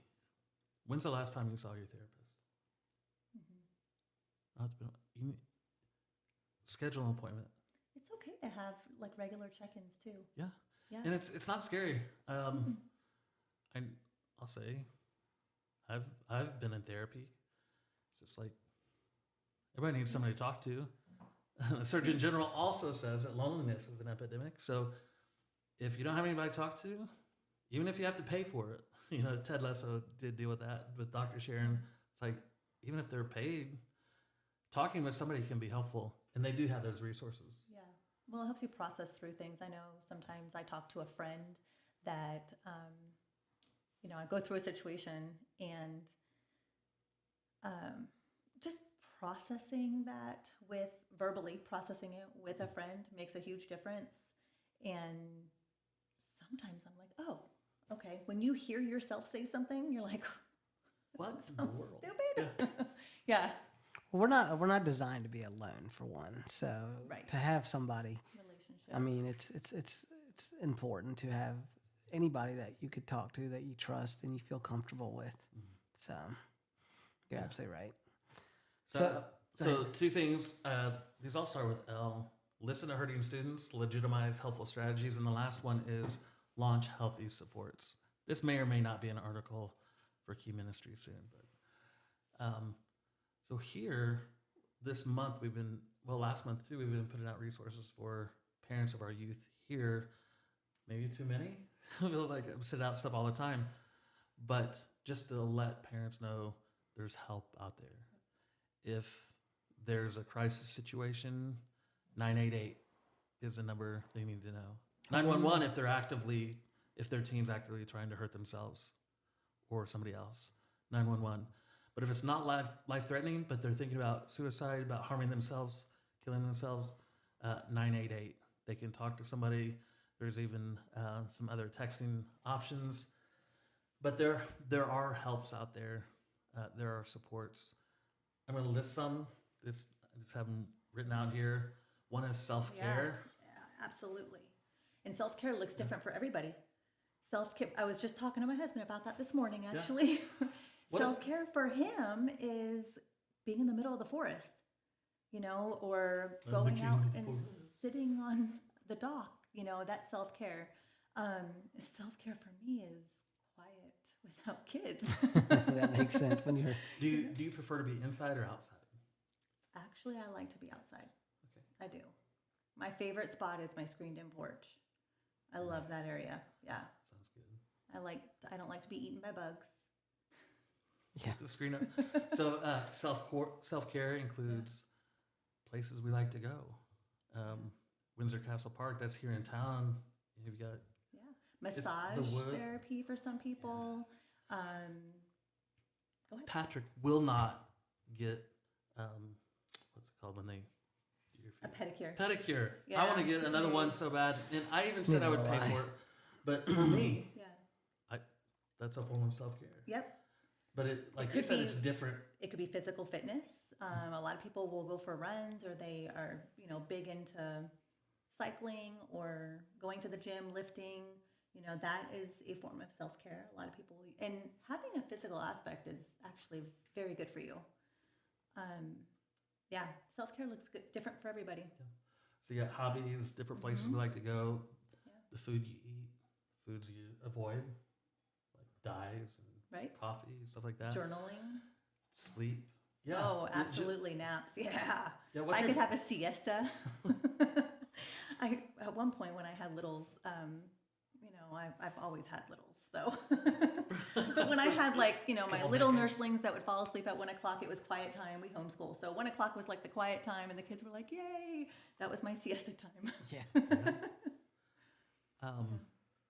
when's the last time you saw your therapist? Oh, it's been. Schedule an appointment. It's okay to have like regular check-ins too. Yeah. Yeah. And it's not scary. I'll say, I've been in therapy. It's just like everybody needs somebody to talk to. The Surgeon General also says that loneliness is an epidemic. So if you don't have anybody to talk to, even if you have to pay for it, Ted Lasso did deal with that with Dr. Sharon. It's like, even if they're paid, talking with somebody can be helpful. And they do have those resources. Yeah. Well, it helps you process through things. I know sometimes I talk to a friend that, I go through a situation and just processing that processing it with a friend makes a huge difference. And sometimes I'm like, oh, okay. When you hear yourself say something, you're like, What in the sounds world? stupid. Yeah. Well, we're not designed to be alone, for one. So Right. to have somebody, Relationship. it's important to have anybody that you could talk to, that you trust and you feel comfortable with. So you're absolutely right. So two things. These all start with L. Listen to hurting students, legitimize helpful strategies, and the last one is launch healthy supports. This may or may not be an article for Key Ministry soon, but so here this month last month too, we've been putting out resources for parents of our youth here. Maybe too many. I feel like I'm sending out stuff all the time, but just to let parents know there's help out there. If there's a crisis situation, 988 is the number they need to know. 911 if their teens actively trying to hurt themselves, or somebody else, 911. But if it's not life-threatening, but they're thinking about suicide, about harming themselves, killing themselves, 988. They can talk to somebody. There's even some other texting options. But there are helps out there. There are supports. I'm going to list some. I just have them written out here. One is self-care. Yeah, absolutely. And self-care looks different for everybody. Self-care, I was just talking to my husband about that this morning, actually. What- Self-care for him is being in the middle of the forest, or The going king out of the and forest. sitting on the dock, that's self-care. Self-care for me is quiet without kids. That makes sense when you're. Do you prefer to be inside or outside? Actually, I like to be outside. Okay. I do. My favorite spot is my screened-in porch. I love that area. Yeah. Sounds good. I don't like to be eaten by bugs. Yeah. The screen up. So self-care includes places we like to go. Windsor Castle Park, that's here in town. You've got Yeah. the Massage woods. therapy for some people. Go ahead. Patrick will not get what's it called when they do your A feet? pedicure. Pedicure. Yeah. I want to get another one so bad, and I even said I Neither would will pay I. for it. But for me, Yeah. that's a form of self-care. Yep. But it, like you could said, be- it's different. It could be physical fitness. A lot of people will go for runs, or they are, big into cycling or going to the gym, lifting. That is a form of self-care. A lot of people, and having a physical aspect is actually very good for you. Yeah, self-care looks good, different for everybody. So you got hobbies, different places we like to go, Yeah. the food you eat, foods you avoid, like dyes and Right? coffee, stuff like that. Journaling. Sleep. Yeah. Oh, Ju- absolutely, naps. Yeah. Yeah. What's I your could have a siesta. At one point when I had littles, I've always had littles. So, but when I had my Couple little decades. nurslings that would fall asleep at 1 o'clock, it was quiet time. We homeschool, so 1 o'clock was like the quiet time, and the kids were like, "Yay!" That was my siesta time. Yeah.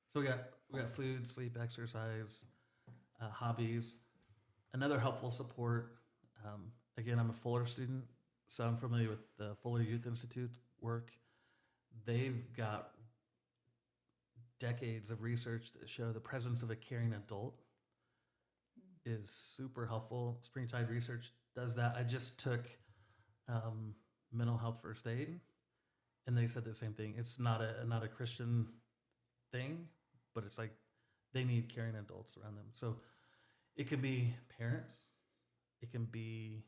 So we got food, sleep, exercise, hobbies. Another helpful support. Again, I'm a Fuller student, so I'm familiar with the Fuller Youth Institute work. They've got decades of research that show the presence of a caring adult is super helpful. Springtide Research does that. I just took mental health first aid, and they said the same thing. It's not a Christian thing, but it's like they need caring adults around them. So it can be parents, it can be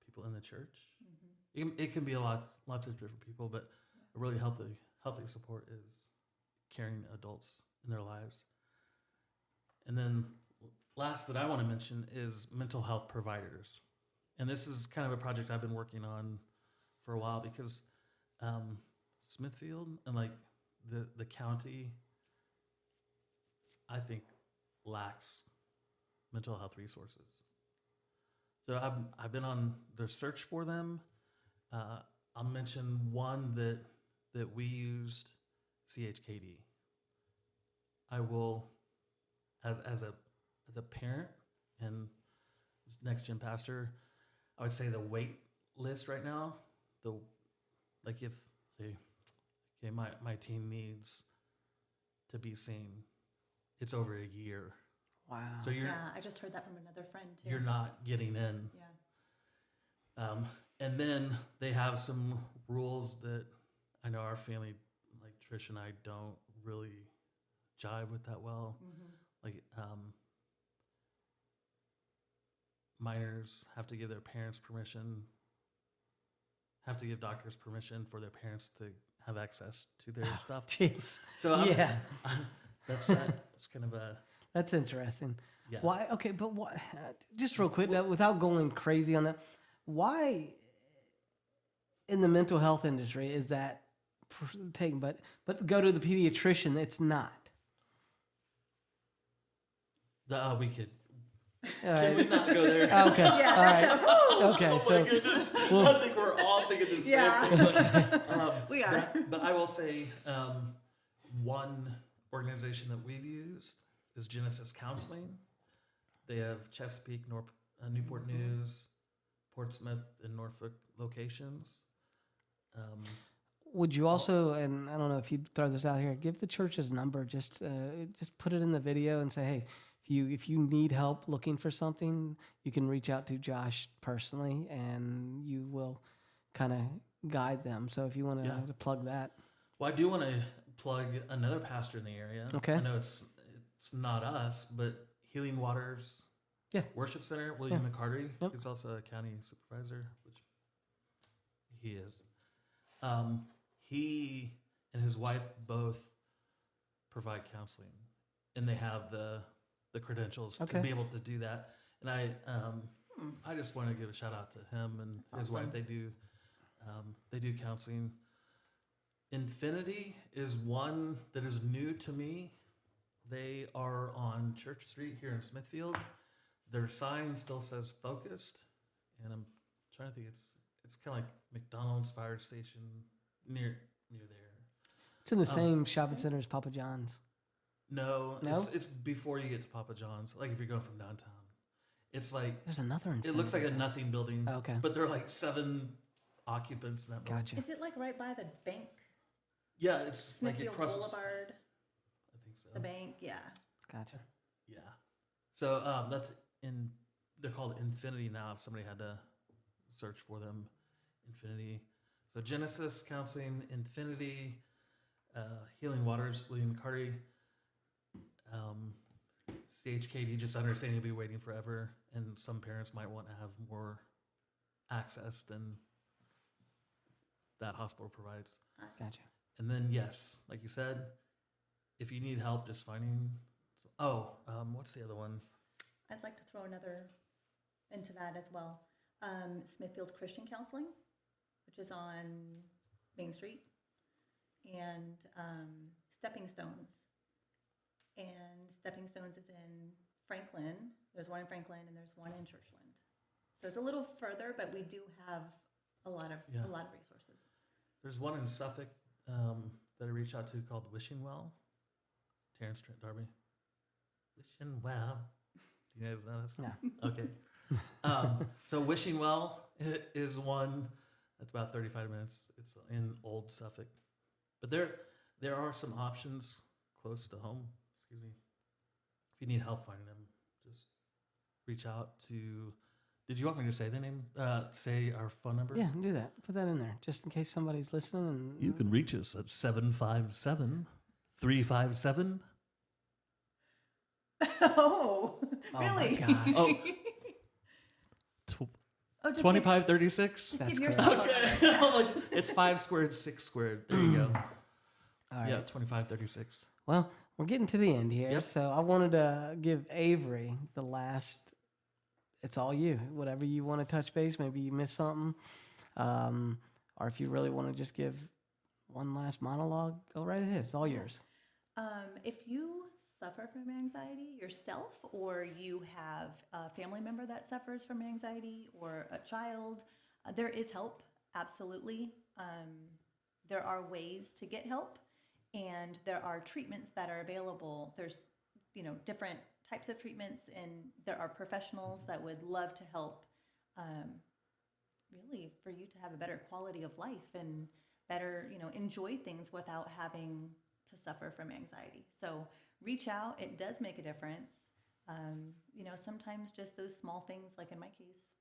people in the church, it can be lots of different people, but a really healthy support is caring adults in their lives. And then last that I want to mention is mental health providers. And this is kind of a project I've been working on for a while because Smithfield and like the county, I think, lacks mental health resources. So I've been on the search for them. I'll mention one that we used, CHKD. I will, as a parent and next gen pastor, I would say the wait list right now, if say, okay, my teen needs to be seen, it's over a year. Wow. So Yeah, I just heard that from another friend too. you're not getting in. Yeah. And then they have some rules that I know our family, like Trish and I, don't really jive with that well. Like minors have to give their parents permission, have to give doctors permission for their parents to have access to their stuff. Jeez. So Yeah. that's kind of a That's interesting. yeah. Why? Okay, but why? Just real quick, without going crazy on that, why in the mental health industry is that taken? But go to the pediatrician, it's not. We could. All Can we right. not go there? Okay. Yeah, All that's right. Okay. Oh So my goodness! well- I think we're all thinking the same Yeah. thing. We are. But I will say, one organization that we've used is Genesis Counseling. They have Chesapeake, Newport News, Portsmouth, and Norfolk locations. Would you also, and I don't know if you'd throw this out here, give the church's number, just put it in the video and say, hey, if you need help looking for something, you can reach out to Josh personally, and you will kind of guide them. So if you want Yeah. to plug that. Well, I do want to plug another pastor in the area. Okay. I know it's not us, but Healing Waters Yeah. Worship Center, William McCarty. Yep. He's also a county supervisor, which he is. He and his wife both provide counseling, and they have the credentials Okay. to be able to do that. And I just want to give a shout out to him and his wife. They do counseling. Infinity is one that is new to me. They are on Church Street here in Smithfield. Their sign still says Focused, and I'm trying to think. It's kind of like McDonald's fire station near there. It's in the same shopping center as Papa John's. No, No? It's before you get to Papa John's. Like if you're going from downtown, it's like There's another Infinity. it looks like a nothing building. Okay. But there are like 7 occupants in that building. Gotcha. Is it like right by the bank? Yeah, it's like Smithfield across. Boulevard, I think so. the bank, yeah. Gotcha. Yeah. So that's in. They're called Infinity now. If somebody had to search for them, Infinity. So Genesis Counseling, Infinity, Healing Waters, William McCarty, CHKD. Just understanding you'll be waiting forever, and some parents might want to have more access than that hospital provides. Gotcha. And then yes, like you said, if you need help just finding. What's the other one? I'd like to throw another into that as well. Smithfield Christian Counseling, which is on Main Street, and Stepping Stones. And Stepping Stones is in Franklin. There's one in Franklin, and there's one in Churchland. So it's a little further, but we do have a lot of resources. There's one in Suffolk that I reached out to called Wishing Well. Terrence Trent Darby. Wishing Well. Do you guys know this? No. Okay. So Wishing Well is one that's about 35 minutes. It's in Old Suffolk. But there are some options close to home. Excuse me. If you need help finding them, just reach out to. Did you want me to say the name? Say our phone number? Yeah, do that. Put that in there, just in case somebody's listening. And You can reach us at 757-357. Oh, Oh really? my gosh. Oh, Oh, just 2536. Give, That's just give your correct. cell number. Okay. Like, it's 5 squared, 6 squared. There you go. All right. Yeah, 2536. Well, we're getting to the end here, Yep. so I wanted to give Avery the last. It's all you. Whatever you want to touch base. Maybe you missed something, or if you really want to just give one last monologue, go right ahead. It's all yours. If you suffer from anxiety yourself, or you have a family member that suffers from anxiety, or a child, there is help. Absolutely. There are ways to get help, and there are treatments that are available. There's, different types of treatments, and there are professionals that would love to help, really, for you to have a better quality of life and better, enjoy things without having to suffer from anxiety. So reach out. It does make a difference. Sometimes just those small things, like in my case,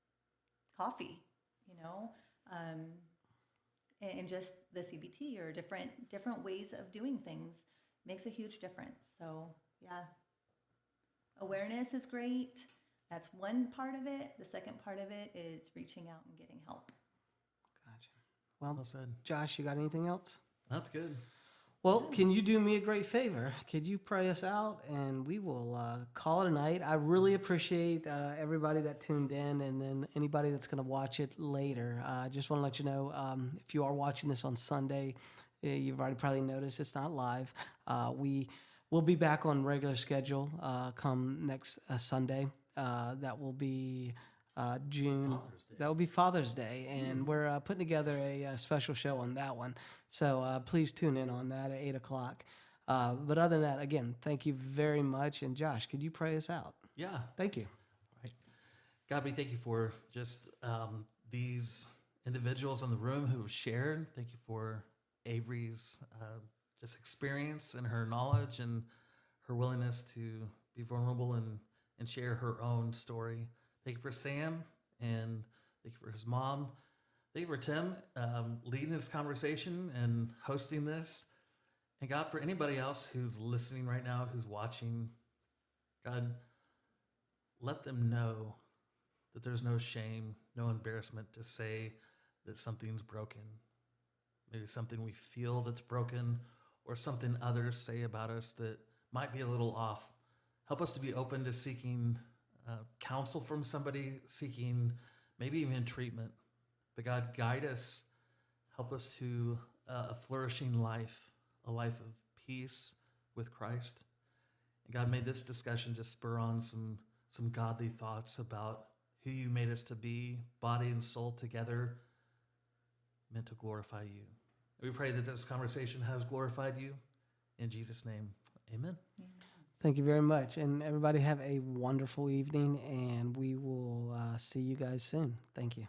coffee, and just the CBT, or different ways of doing things makes a huge difference. So yeah, awareness is great. That's one part of it. The second part of it is reaching out and getting help. Gotcha. Well, Well said. Josh, you got anything else? That's good. Well, can you do me a great favor? Could you pray us out, and we will call it a night. I really appreciate everybody that tuned in, and then anybody that's going to watch it later. I just want to let you know, if you are watching this on Sunday, you've already probably noticed it's not live. We will be back on regular schedule come next Sunday. That will be June. That will be Father's Day, and we're putting together a special show on that one. So please tune in on that at 8 o'clock. But other than that, again, thank you very much. And Josh, could you pray us out? Yeah. Thank you. Right. God, we thank you for just these individuals in the room who have shared. Thank you for Avery's just experience and her knowledge and her willingness to be vulnerable and share her own story. Thank you for Sam, and thank you for his mom. Thank you for Tim leading this conversation and hosting this. And God, for anybody else who's listening right now, who's watching, God, let them know that there's no shame, no embarrassment to say that something's broken. Maybe something we feel that's broken, or something others say about us that might be a little off. Help us to be open to seeking counsel from somebody, seeking maybe even treatment. But God, guide us. Help us to a flourishing life, a life of peace with Christ. And God, may this discussion just spur on some godly thoughts about who you made us to be, body and soul together, meant to glorify you. And we pray that this conversation has glorified you. In Jesus' name, amen. Thank you very much. And everybody have a wonderful evening, and we will see you guys soon. Thank you.